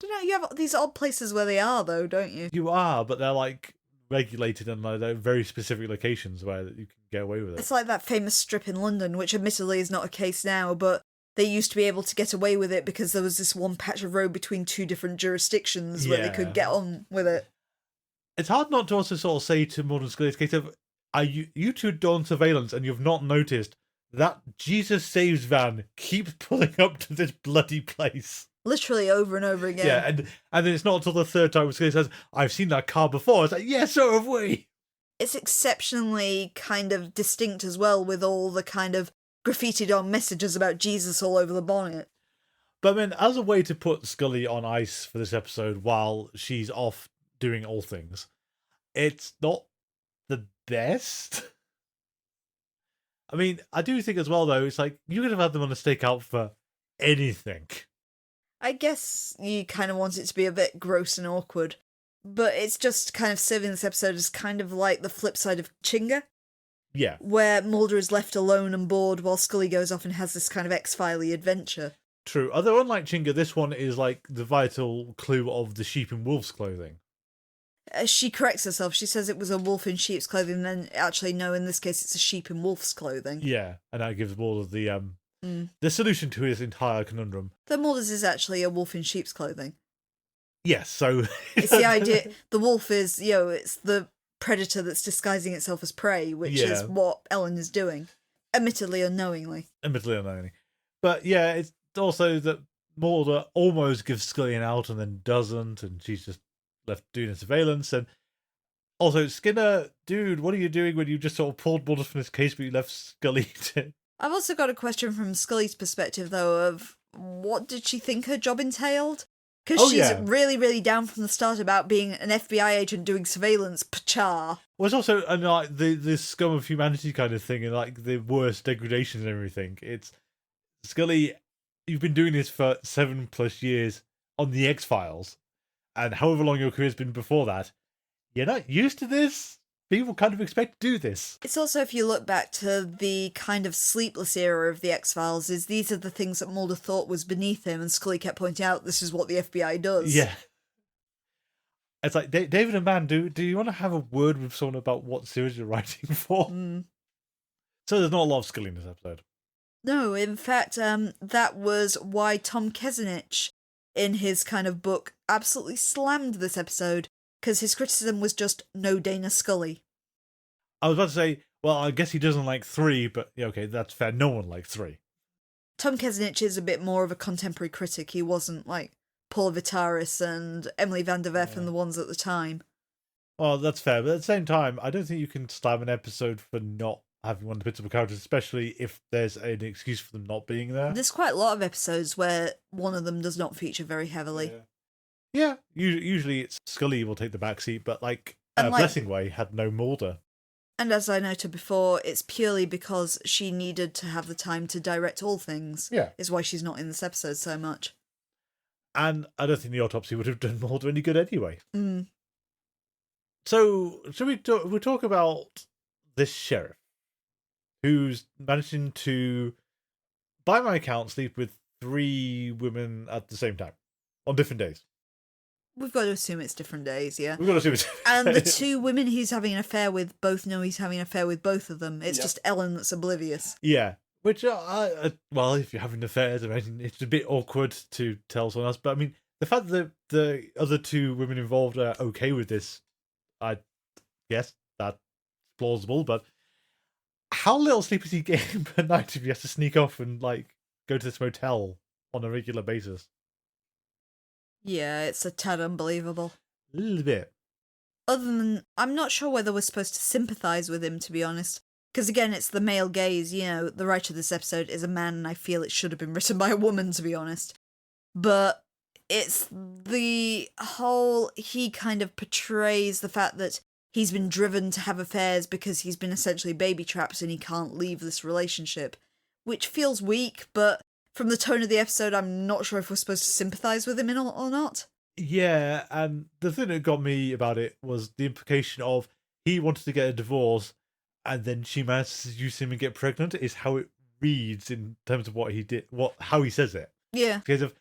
Don't know, you have these odd places where they are, though, don't you? You are, but they're like regulated and they're very specific locations where you can get away with it. It's like that famous strip in London, which admittedly is not a case now, but they used to be able to get away with it because there was this one patch of road between two different jurisdictions where they could get on with it. It's hard not to also sort of say to Mulder and Scully's case of, you two done surveillance and you've not noticed that Jesus Saves van keeps pulling up to this bloody place. Literally over and over again. Yeah, and then it's not until the third time Scully says, I've seen that car before. It's like, yeah, so have we. It's exceptionally kind of distinct as well, with all the kind of graffitied on messages about Jesus all over the bonnet. But I mean, as a way to put Scully on ice for this episode while she's off doing all things, it's not the best. I mean, I do think as well, though, it's like, you could have had them on a stakeout for anything. I guess you kind of want it to be a bit gross and awkward, but it's just kind of serving this episode as kind of like the flip side of Chinga. Yeah. Where Mulder is left alone and bored while Scully goes off and has this kind of X-Filey adventure. True. Although, unlike Chinga, this one is like the vital clue of the sheep in wolf's clothing. She corrects herself. She says it was a wolf in sheep's clothing, then actually, no, in this case, it's a sheep in wolf's clothing. Yeah, and that gives Mulder the solution to his entire conundrum. The Mulder's is actually a wolf in sheep's clothing. Yes, so... It's the idea, the wolf is, it's the predator that's disguising itself as prey, which is what Ellen is doing. Admittedly unknowingly. But yeah, it's also that Mulder almost gives Scully an out and then doesn't, and she's just left doing the surveillance. And also, Skinner, dude, what are you doing when you just sort of pulled Mulder from this case but you left Scully to... I've also got a question from Scully's perspective, though, of what did she think her job entailed? Because she's really, really down from the start about being an FBI agent doing surveillance, pachar. Well, it's also like the scum of humanity kind of thing, and like the worst degradation and everything. It's Scully, you've been doing this for 7+ years on the X-Files, and however long your career's been before that, you're not used to this. People kind of expect to do this. It's also, if you look back to the kind of sleepless era of the X-Files, is these are the things that Mulder thought was beneath him, and Scully kept pointing out this is what the FBI does. Yeah. It's like, David and Mann, do you want to have a word with someone about what series you're writing for? So there's not a lot of Scully in this episode. No, in fact, that was why Tom Kesinich, in his kind of book, absolutely slammed this episode, because his criticism was just no Dana Scully. I was about to say, well, I guess he doesn't like 3, but yeah, okay, that's fair. No one likes 3. Tom Kesinich is a bit more of a contemporary critic. He wasn't like Paul Vitaris and Emily van der Werf and the ones at the time. Well, that's fair, but at the same time, I don't think you can slam an episode for not having one of the principal characters, especially if there's an excuse for them not being there. There's quite a lot of episodes where one of them does not feature very heavily. Yeah, usually it's Scully will take the backseat, but like Blessing Way had no Mulder. And as I noted before, it's purely because she needed to have the time to direct all things. Yeah. Is why she's not in this episode so much. And I don't think the autopsy would have done Mulder any good anyway. So, should we'll talk about this sheriff who's managing to, by my account, sleep with 3 women at the same time on different days. We've got to assume it's different days, yeah. We've got to assume it's And the 2 women he's having an affair with both know he's having an affair with both of them. It's just Ellen that's oblivious. Yeah. Which, well, if you're having affairs, I mean, it's a bit awkward to tell someone else. But I mean, the fact that the other 2 women involved are okay with this, I guess that's plausible. But how little sleep is he getting per night if he has to sneak off and like go to this motel on a regular basis? Yeah, it's a tad unbelievable. A little bit. Other than, I'm not sure whether we're supposed to sympathise with him, to be honest. Because again, it's the male gaze, the writer of this episode is a man, and I feel it should have been written by a woman, to be honest. But it's the whole, he kind of portrays the fact that he's been driven to have affairs because he's been essentially baby trapped and he can't leave this relationship, which feels weak, but from the tone of the episode, I'm not sure if we're supposed to sympathise with him or not. Yeah, and the thing that got me about it was the implication of he wanted to get a divorce and then she managed to seduce him and get pregnant is how it reads in terms of what he did, how he says it. Yeah. Because of,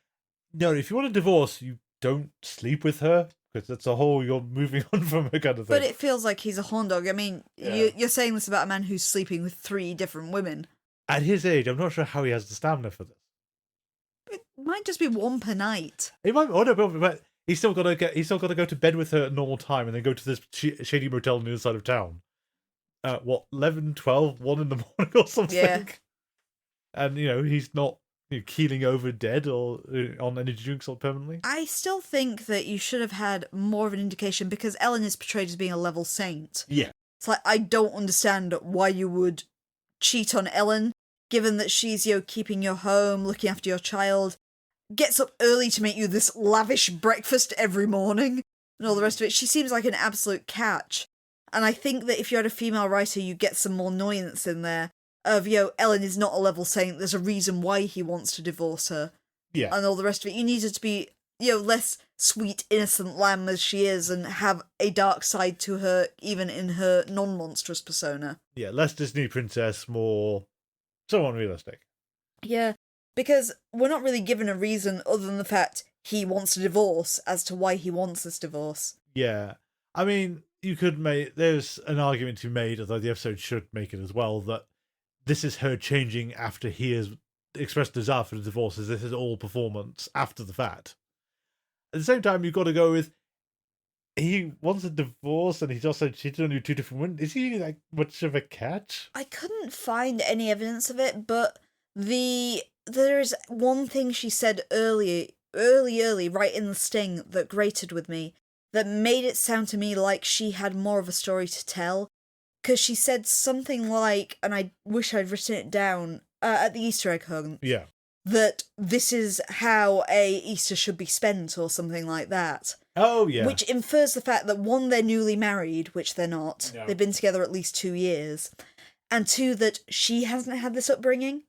no, if you want a divorce, you don't sleep with her, because that's a whole you're moving on from her kind of thing. But it feels like he's a horn dog. I mean, you're saying this about a man who's sleeping with 3 different women. At his age, I'm not sure how he has the stamina for this. It might just be 1 per night. It might, oh no, but he's still got to go to bed with her at normal time and then go to this shady motel on the other side of town. 11, 12, 1 in the morning or something. Yeah. And, he's not keeling over dead or on energy drinks or permanently. I still think that you should have had more of an indication because Ellen is portrayed as being a level saint. Yeah. It's like, I don't understand why you would cheat on Ellen, given that she's, keeping your home, looking after your child, gets up early to make you this lavish breakfast every morning, and all the rest of it. She seems like an absolute catch. And I think that if you had a female writer, you get some more annoyance in there of, Ellen is not a level saint, there's a reason why he wants to divorce her. Yeah. And all the rest of it. You need her to be, less sweet, innocent lamb as she is and have a dark side to her, even in her non-monstrous persona. Yeah, less Disney princess, more so unrealistic. Yeah, because we're not really given a reason other than the fact he wants a divorce as to why he wants this divorce. Yeah. I mean, there's an argument to be made, although the episode should make it as well, that this is her changing after he has expressed desire for the divorce, as this is all performance after the fact. At the same time, you've got to go with, he wants a divorce and he's also cheated on you 2 different women. Is he like much of a catch? I couldn't find any evidence of it, but there is one thing she said early, right in the sting that grated with me, that made it sound to me like she had more of a story to tell. Because she said something like, and I wish I'd written it down, at the Easter egg hunt. Yeah. That this is how a Easter should be spent or something like that. Oh, yeah. Which infers the fact that 1, they're newly married, which they're not. No. They've been together at least 2 years. And 2, that she hasn't had this upbringing.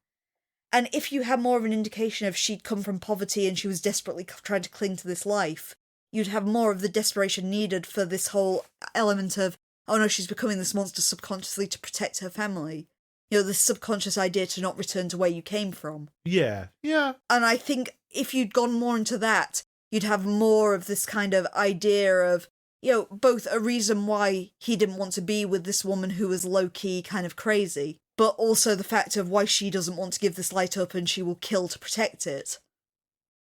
And if you had more of an indication of she'd come from poverty and she was desperately trying to cling to this life, you'd have more of the desperation needed for this whole element of, oh no, she's becoming this monster subconsciously to protect her family. This subconscious idea to not return to where you came from. Yeah. Yeah. And I think if you'd gone more into that, you'd have more of this kind of idea of, both a reason why he didn't want to be with this woman who was low-key kind of crazy, but also the fact of why she doesn't want to give this light up and she will kill to protect it.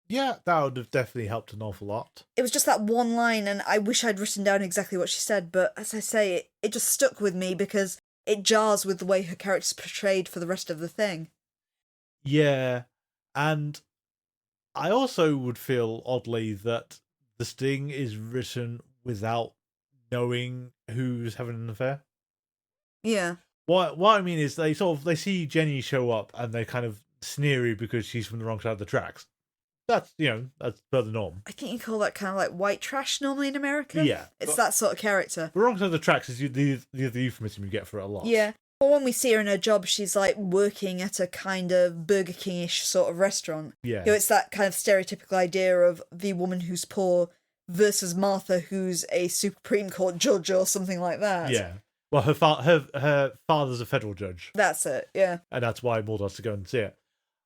Yeah, that would have definitely helped an awful lot. It was just that one line, and I wish I'd written down exactly what she said, but as I say, it just stuck with me because it jars with the way her character's portrayed for the rest of the thing. Yeah, and I also would feel oddly that the sting is written without knowing who's having an affair. Yeah. What I mean is they see Jenny show up and they're kind of sneery because she's from the wrong side of the tracks. That's, that's per the norm. I think you call that kind of like white trash normally in America. Yeah. It's that sort of character. The wrong side of the tracks is the euphemism you get for it a lot. Yeah. Well, when we see her in her job, she's like working at a kind of Burger King-ish sort of restaurant. Yeah. It's that kind of stereotypical idea of the woman who's poor versus Martha, who's a Supreme Court judge or something like that. Yeah. Well, her father's a federal judge. That's it, yeah. And that's why Maud has to go and see it.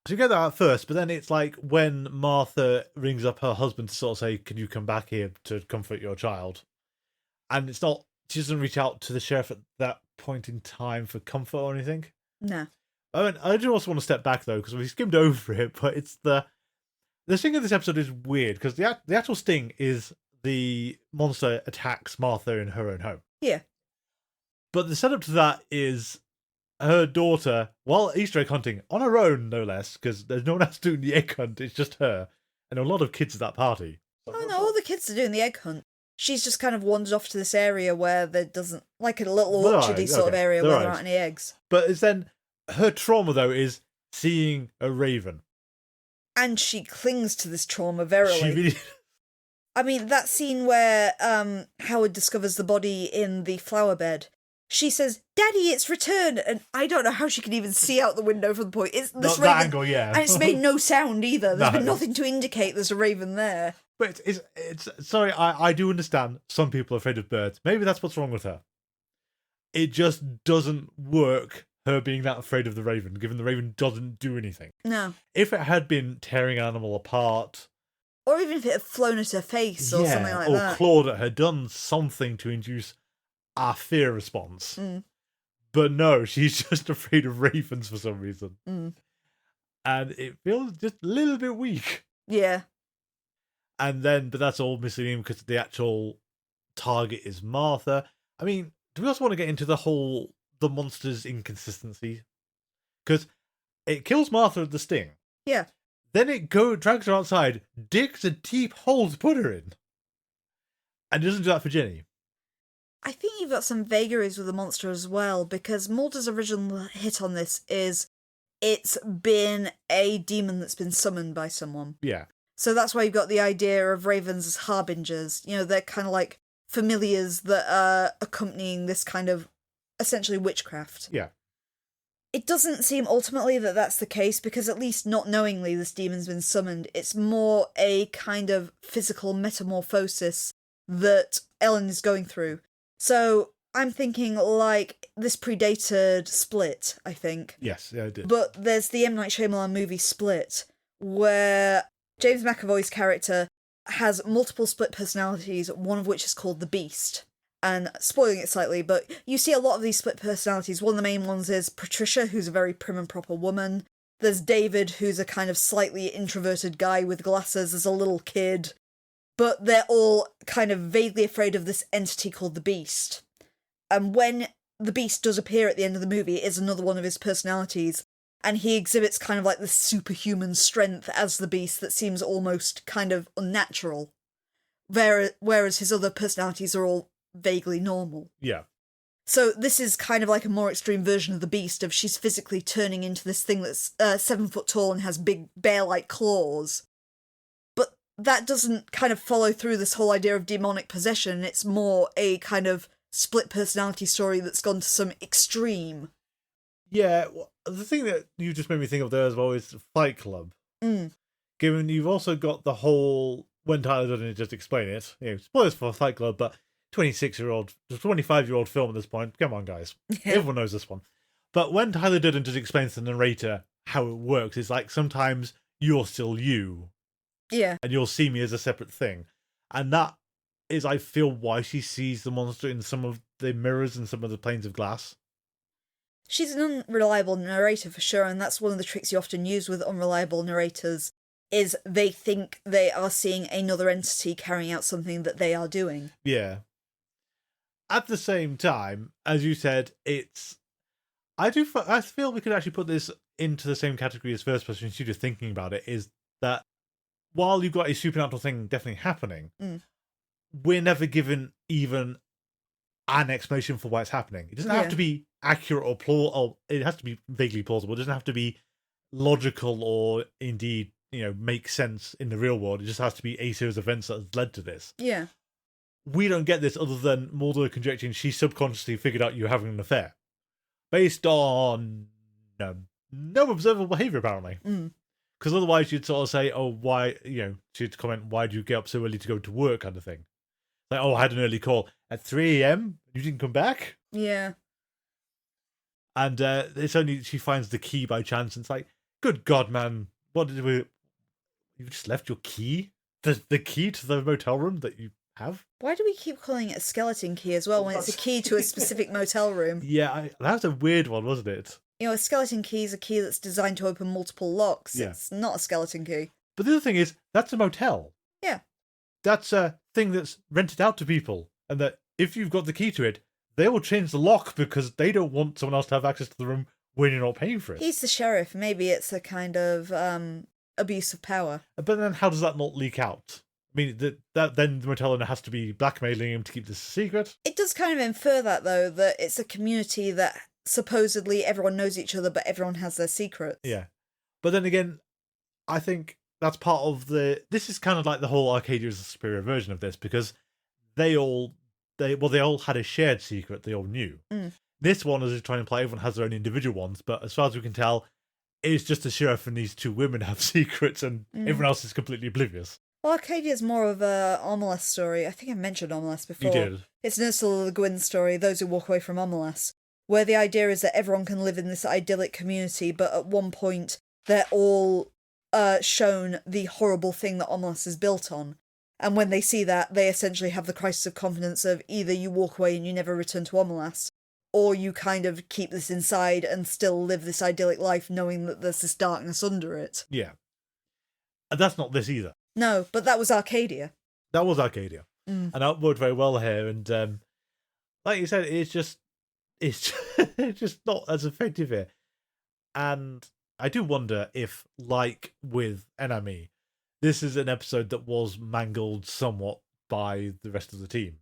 So you get that at first, but then it's like when Martha rings up her husband to sort of say, can you come back here to comfort your child? And she doesn't reach out to the sheriff at that point in time for comfort or anything. No. I do also want to step back though, because we skimmed over it, but it's the sting of this episode is weird, because the actual sting is the monster attacks Martha in her own home. Yeah. But the setup to that is her daughter, while Easter egg hunting, on her own, no less, because there's no one else doing the egg hunt, it's just her, and a lot of kids at that party. Oh no, all the kids are doing the egg hunt. She's just kind of wandered off to this area where there doesn't, like a little orchardy sort of area where there aren't any eggs. But it's then, her trauma though is seeing a raven. And she clings to this trauma verily. She really... I mean, that scene where Howard discovers the body in the flower bed. She says, "Daddy, it's returned," and I don't know how she can even see out the window from the point. It's this Not raven, that angle, yeah. And it's made no sound either. There's No. been nothing to indicate there's a raven there. But it's sorry, I do understand some people are afraid of birds. Maybe that's what's wrong with her. It just doesn't work, her being that afraid of the raven, given the raven doesn't do anything. No. If it had been tearing an animal apart... Or even if it had flown at her face or something like that. Or clawed at her, done something to induce a fear response. Mm. But no, she's just afraid of ravens for some reason. Mm. And it feels just a little bit weak. Yeah. And then, but that's all misleading because the actual target is Martha. I mean, do we also want to get into the monster's inconsistency? Because it kills Martha at the sting. Yeah. Then it drags her outside, digs a deep hole to put her in. And it doesn't do that for Jenny. I think you've got some vagaries with the monster as well, because Mulder's original hit on this is it's been a demon that's been summoned by someone. Yeah. So that's why you've got the idea of ravens as harbingers. You know, they're kind of like familiars that are accompanying this kind of essentially witchcraft. Yeah. It doesn't seem ultimately that that's the case, because at least not knowingly this demon's been summoned. It's more a kind of physical metamorphosis that Ellen is going through. So I'm thinking like this predated Split, I think. Yes, yeah, it did. But there's the M. Night Shyamalan movie Split, where James McAvoy's character has multiple split personalities, one of which is called the Beast. And spoiling it slightly, but you see a lot of these split personalities. One of the main ones is Patricia, who's a very prim and proper woman. There's David, who's a kind of slightly introverted guy with glasses as a little kid. But they're all kind of vaguely afraid of this entity called the Beast. And when the Beast does appear at the end of the movie, it is another one of his personalities. And he exhibits kind of like this superhuman strength as the Beast that seems almost kind of unnatural. Whereas his other personalities are all vaguely normal. Yeah. So this is kind of like a more extreme version of the Beast, of she's physically turning into this thing that's 7 foot tall and has big bear-like claws. But that doesn't kind of follow through this whole idea of demonic possession. It's more a kind of split personality story that's gone to some extreme. Yeah, well, the thing that you just made me think of there as well is Fight Club. Given you've also got the whole, when Tyler doesn't just explain it, spoilers for Fight Club, but 25-year-old film at this point. Come on, guys. Yeah. Everyone knows this one. But when Tyler Durden just explains to the narrator how it works, it's like sometimes you're still you. Yeah. And you'll see me as a separate thing. And that is, I feel, why she sees the monster in some of the mirrors and some of the planes of glass. She's an unreliable narrator for sure, and that's one of the tricks you often use with unreliable narrators, is they think they are seeing another entity carrying out something that they are doing. Yeah. At the same time, as you said, I feel we could actually put this into the same category as first person shooter thinking about it, is that while you've got a supernatural thing definitely happening, we're never given even an explanation for why it's happening. It doesn't have to be accurate or plausible. It has to be vaguely plausible. It doesn't have to be logical or indeed, make sense in the real world. It just has to be a series of events that has led to this. Yeah. We don't get this other than Mulder conjecturing she subconsciously figured out you're having an affair. Based on no observable behaviour, apparently. Because otherwise you'd sort of say, oh, why, she'd comment, why do you get up so early to go to work, kind of thing. Like, oh, I had an early call at 3 a.m. You didn't come back? Yeah. And it's only she finds the key by chance. And it's like, good God, man, you just left your key? The key to the motel room that you have? Why do we keep calling it a skeleton key as well when it's a key to a specific motel room? Yeah, that was a weird one, wasn't it? A skeleton key is a key that's designed to open multiple locks. Yeah. It's not a skeleton key. But the other thing is, that's a motel. Yeah. That's a thing that's rented out to people. And that if you've got the key to it, they will change the lock because they don't want someone else to have access to the room when you're not paying for it. He's the sheriff. Maybe it's a kind of abuse of power. But then how does that not leak out? I mean, that then the motel owner has to be blackmailing him to keep this a secret. It does kind of infer that, though, that it's a community that supposedly everyone knows each other, but everyone has their secrets. Yeah. But then again, I think that's part of this is kind of like the whole Arcadia is a superior version of this, because they all had a shared secret they all knew. This one is trying to play everyone has their own individual ones, but as far as we can tell, it's just the sheriff and these two women have secrets and everyone else is completely oblivious. Well, Arcadia is more of a Omelette story. I think I mentioned Omelette before. You did. It's an Ursula Le Guin story, Those Who Walk Away from Omelette, where the idea is that everyone can live in this idyllic community, but at one point they're all shown the horrible thing that Omelette is built on. And when they see that, they essentially have the crisis of confidence of either you walk away and you never return to Omelette, or you kind of keep this inside and still live this idyllic life knowing that there's this darkness under it. Yeah. And that's not this either. No, but that was Arcadia. That was Arcadia. And that worked very well here. And like you said, it's just it's just not as effective here. And I do wonder if, like with Enemy, this is an episode that was mangled somewhat by the rest of the team.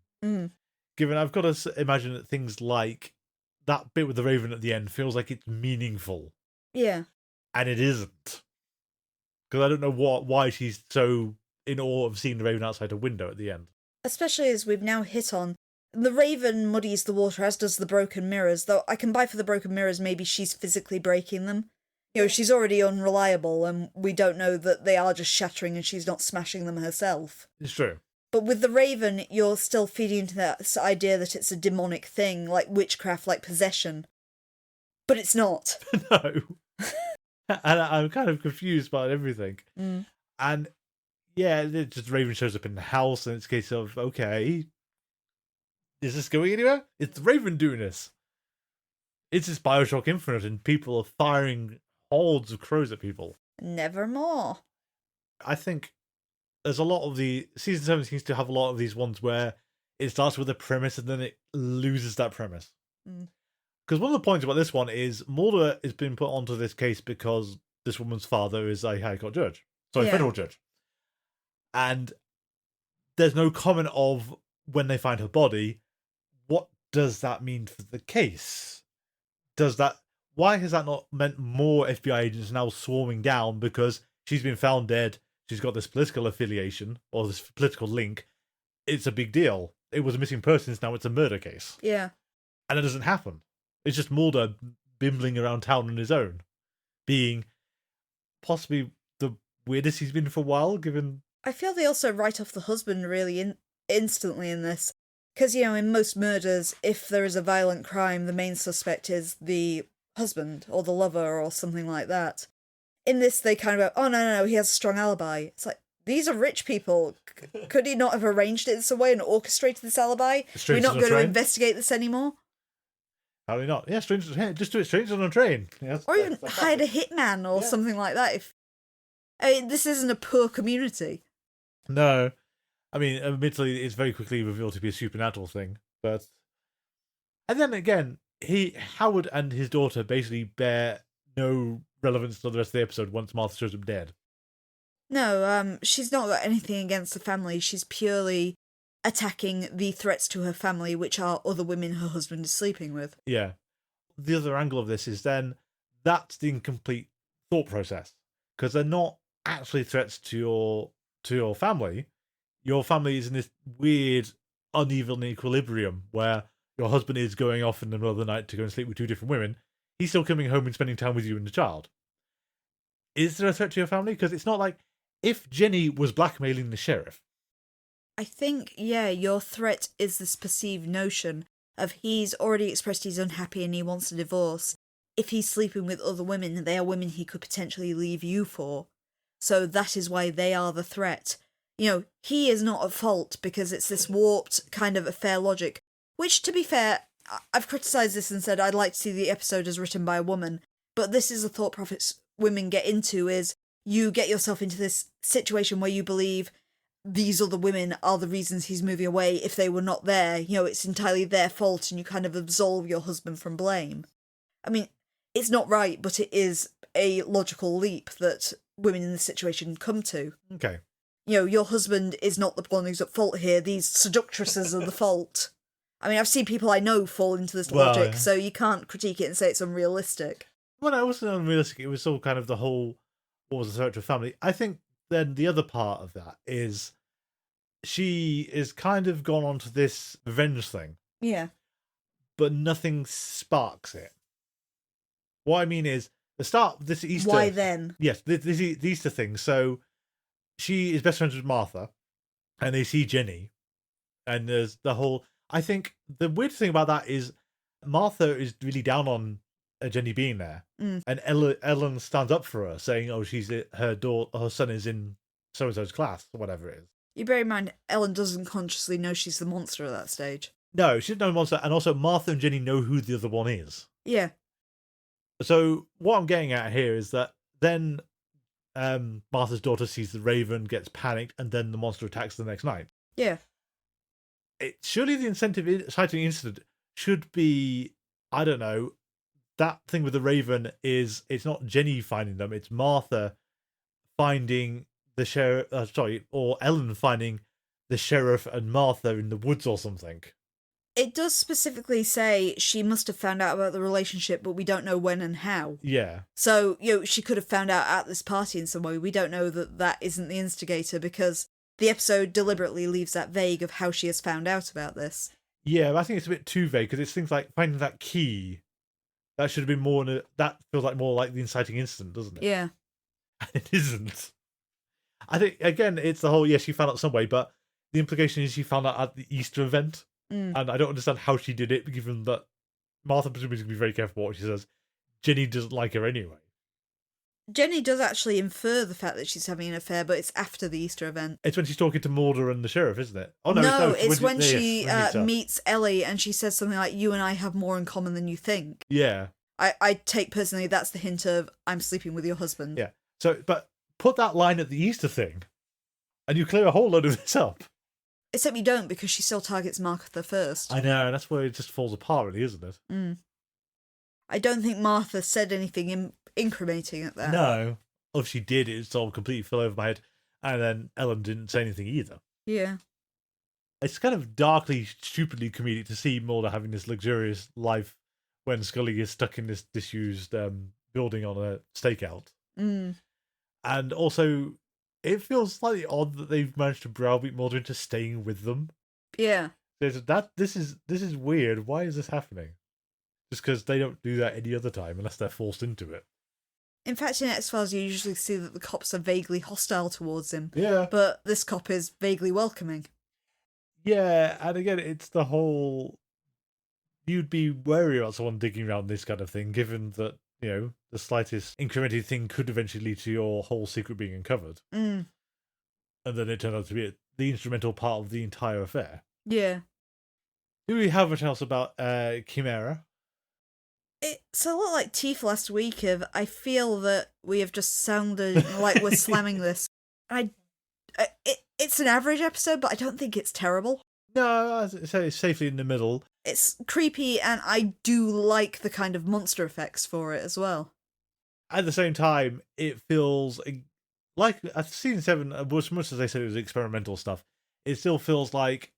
Given I've got to imagine that things like that bit with the Raven at the end feels like it's meaningful. Yeah. And it isn't. Because I don't know why she's so in awe of seeing the Raven outside her window at the end. Especially as we've now hit on, the Raven muddies the water, as does the broken mirrors, though I can buy for the broken mirrors maybe she's physically breaking them. You know, she's already unreliable, and we don't know that they are just shattering and she's not smashing them herself. It's true. But with the Raven, you're still feeding into that idea that it's a demonic thing, like witchcraft, like possession. But it's not. No. And I'm kind of confused by everything. And yeah, just Raven shows up in the house, and it's a case of, okay, is this going anywhere? It's the Raven doing this. It's this Bioshock Infinite, and people are firing hordes of crows at people. Nevermore. I think there's a lot of season 7 seems to have a lot of these ones where it starts with a premise and then it loses that premise. Because one of the points about this one is Mulder has been put onto this case because this woman's father is a High Court judge. Sorry, federal judge. And there's no comment of when they find her body, what does that mean for the case? Why has that not meant more FBI agents now swarming down because she's been found dead, she's got this political affiliation, or this political link, it's a big deal. It was a missing persons, now it's a murder case. Yeah. And it doesn't happen. It's just Mulder bimbling around town on his own, being possibly the weirdest he's been for a while, given... I feel they also write off the husband really instantly in this. Because, you know, in most murders, if there is a violent crime, the main suspect is the husband or the lover or something like that. In this, they kind of go, oh, no, he has a strong alibi. It's like, these are rich people. Could he not have arranged it in some way and orchestrated this alibi? We're not going to investigate this anymore? Probably not. Yeah, just do it strangers on a train. Yes, or even hired a hitman or something like that. I mean, this isn't a poor community. No. I mean, admittedly, it's very quickly revealed to be a supernatural thing. But... And then again, Howard and his daughter basically bear no relevance to the rest of the episode once Martha shows up dead. No, she's not got anything against the family. She's purely attacking the threats to her family, which are other women her husband is sleeping with. Yeah. The other angle of this is then that's the incomplete thought process. Because they're not actually threats to your family. Your family is in this weird, uneven equilibrium where your husband is going off in the middle of the night to go and sleep with two different women. He's still coming home and spending time with you and the child. Is there a threat to your family? Because it's not like if Jenny was blackmailing the sheriff. I think, your threat is this perceived notion of he's already expressed he's unhappy and he wants a divorce. If he's sleeping with other women, they are women he could potentially leave you for. So that is why they are the threat. You know, he is not at fault because it's this warped kind of affair logic, which, to be fair, I've criticised this and said I'd like to see the episode as written by a woman, but this is a thought process women get into, is you get yourself into this situation where you believe these other women are the reasons he's moving away. If they were not there, you know, it's entirely their fault, and you kind of absolve your husband from blame. I mean, it's not right, but it is a logical leap that women in this situation come to. Okay. You know, your husband is not the one who's at fault here. These seductresses are the fault. I mean, I've seen people I know fall into this logic, so you can't critique it and say it's unrealistic. Well, no, it wasn't unrealistic. It was all kind of the whole, what was the threat to family? I think then the other part of that is she is kind of gone on to this revenge thing, Yeah. but nothing sparks it. What I mean is, the start of this Easter... Why then? Yes, this Easter thing. So she is best friends with Martha, and they see Jenny, and there's the whole... I think the weird thing about that is Martha is really down on Jenny being there, and Ellen stands up for her, saying, "Oh, her son is in so and so's class, or whatever it is." You bear in mind, Ellen doesn't consciously know she's the monster at that stage. No, she doesn't know the monster, and also Martha and Jenny know who the other one is. Yeah. So what I'm getting at here is that then Martha's daughter sees the Raven, gets panicked, and then the monster attacks the next night. Yeah. Surely the inciting incident should be, I don't know, that thing with the Raven is, it's not Jenny finding them, it's Martha finding the sheriff, or Ellen finding the sheriff and Martha in the woods or something. It does specifically say she must have found out about the relationship, but we don't know when and how. Yeah. So, she could have found out at this party in some way. We don't know that isn't the instigator, because the episode deliberately leaves that vague of how she has found out about this. Yeah, but I think it's a bit too vague, because it's things like finding that key. That should have been more... that feels like more like the inciting incident, doesn't it? Yeah. And it isn't. I think, again, it's the whole, she found out some way, but the implication is she found out at the Easter event. And I don't understand how she did it, given that Martha presumably is going to be very careful what she says. Jenny doesn't like her anyway. Jenny does actually infer the fact that she's having an affair, but it's after the Easter event. It's when she's talking to Mulder and the sheriff, isn't it? Oh no, it's when she meets Ellie and she says something like, "You and I have more in common than you think." Yeah. I take personally that's the hint of, "I'm sleeping with your husband." Yeah. So, but put that line at the Easter thing, and you clear a whole load of this up. Except you don't, because she still targets Martha first. I know, that's where it just falls apart, really, isn't it? I don't think Martha said anything incriminating at that. No. If she did, it's all completely fell over my head. And then Ellen didn't say anything either. Yeah. It's kind of darkly, stupidly comedic to see Mulder having this luxurious life when Scully is stuck in this disused building on a stakeout. And also... it feels slightly odd that they've managed to browbeat Mulder into staying with them. Yeah. This is weird. Why is this happening? Just because they don't do that any other time unless they're forced into it. In fact, in X-Files, you usually see that the cops are vaguely hostile towards him. Yeah. But this cop is vaguely welcoming. Yeah, and again, it's the whole... you'd be wary about someone digging around this kind of thing, given that, the slightest incriminating thing could eventually lead to your whole secret being uncovered. And then it turned out to be the instrumental part of the entire affair. Yeah. Do we have much else about Chimera? It's a lot like Teeth last week of, I feel that we have just sounded like we're slamming this. It's an average episode, but I don't think it's terrible. No, I'd say it's safely in the middle. It's creepy, and I do like the kind of monster effects for it as well. At the same time, it feels like season 7, as much as they said it was experimental stuff, it still feels like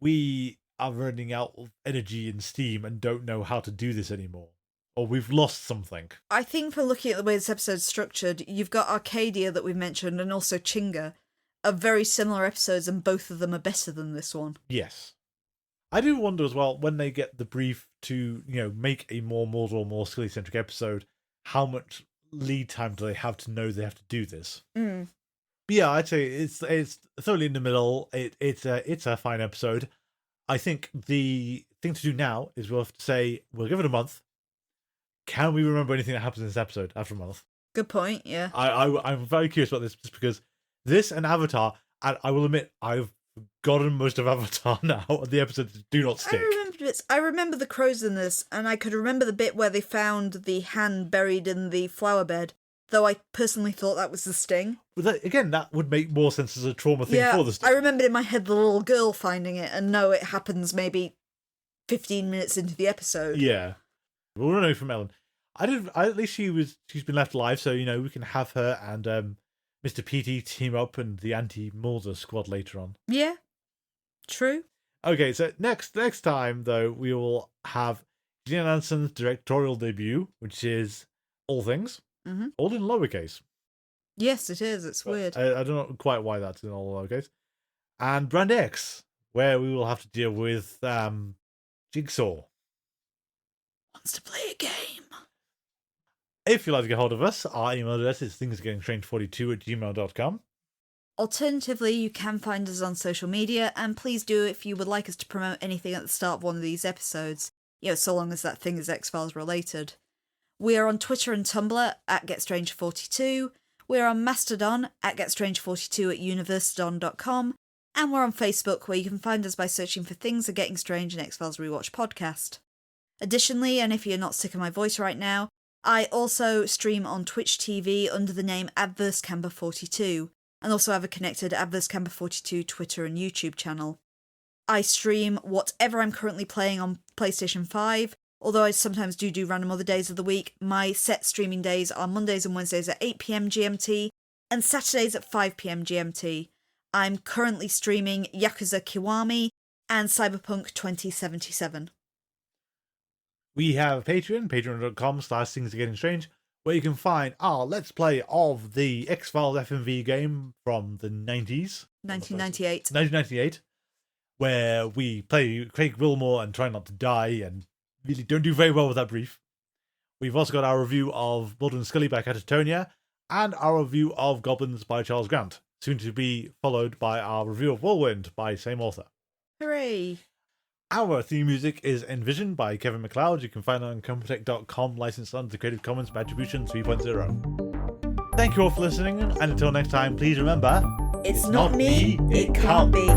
we are running out of energy and steam and don't know how to do this anymore. Or we've lost something. I think for looking at the way this episode's structured, you've got Arcadia that we've mentioned and also Chinga, are very similar episodes, and both of them are better than this one. Yes. I do wonder as well, when they get the brief to, make a more Mulder or more Scully-centric episode, how much lead time do they have to know they have to do this? But yeah, I'd say it's thoroughly in the middle. It's a fine episode. I think the thing to do now is we'll have to say, we'll give it a month. Can we remember anything that happens in this episode after a month? Good point, yeah. I'm very curious about this, just because this and Avatar, and I will admit, I've forgotten most of Avatar now, and the episodes do not stick. I remember the crows in this, and I could remember the bit where they found the hand buried in the flower bed, though I personally thought that was the sting. But that would make more sense as a trauma thing for the sting. I remembered in my head the little girl finding it, and no, it happens maybe 15 minutes into the episode. Yeah. We'll know from Ellen. At least she's been left alive, so, we can have her and Mr. PT team up and the anti-Mulder squad later on. Yeah, true. Okay, so next time, though, we will have Gillian Anderson's directorial debut, which is All Things, all in lowercase. Yes, it is. It's But weird. I don't know quite why that's in all lowercase. And Brand X, where we will have to deal with Jigsaw. Wants to play a game. If you'd like to get hold of us, our email address is thingsgettingstrange42@gmail.com. Alternatively, you can find us on social media, and please do if you would like us to promote anything at the start of one of these episodes. So long as that thing is X-Files related. We are on Twitter and Tumblr at GetStrange42. We're on Mastodon at GetStrange42@universedon.com. And we're on Facebook, where you can find us by searching for Things Are Getting Strange and X-Files Rewatch podcast. Additionally, and if you're not sick of my voice right now, I also stream on Twitch TV under the name AdverseCamber42, and also have a connected AdverseCamber42 Twitter and YouTube channel. I stream whatever I'm currently playing on PlayStation 5, although I sometimes do random other days of the week. My set streaming days are Mondays and Wednesdays at 8 PM GMT, and Saturdays at 5 PM GMT. I'm currently streaming Yakuza Kiwami and Cyberpunk 2077. We have Patreon, patreon.com/thingsargettingstrange, where you can find our Let's Play of the X-Files FMV game from the 90s. 1998. 1998, where we play Craig Wilmore and try not to die, and really don't do very well with that brief. We've also got our review of Mulder and Scully by Catatonia, and our review of Goblins by Charles Grant, soon to be followed by our review of Whirlwind by same author. Hooray! Our theme music is Envision by Kevin MacLeod. You can find it on Compotech.com, licensed under Creative Commons by Attribution 3.0. Thank you all for listening, and until next time, please remember, It's not me, it can't be.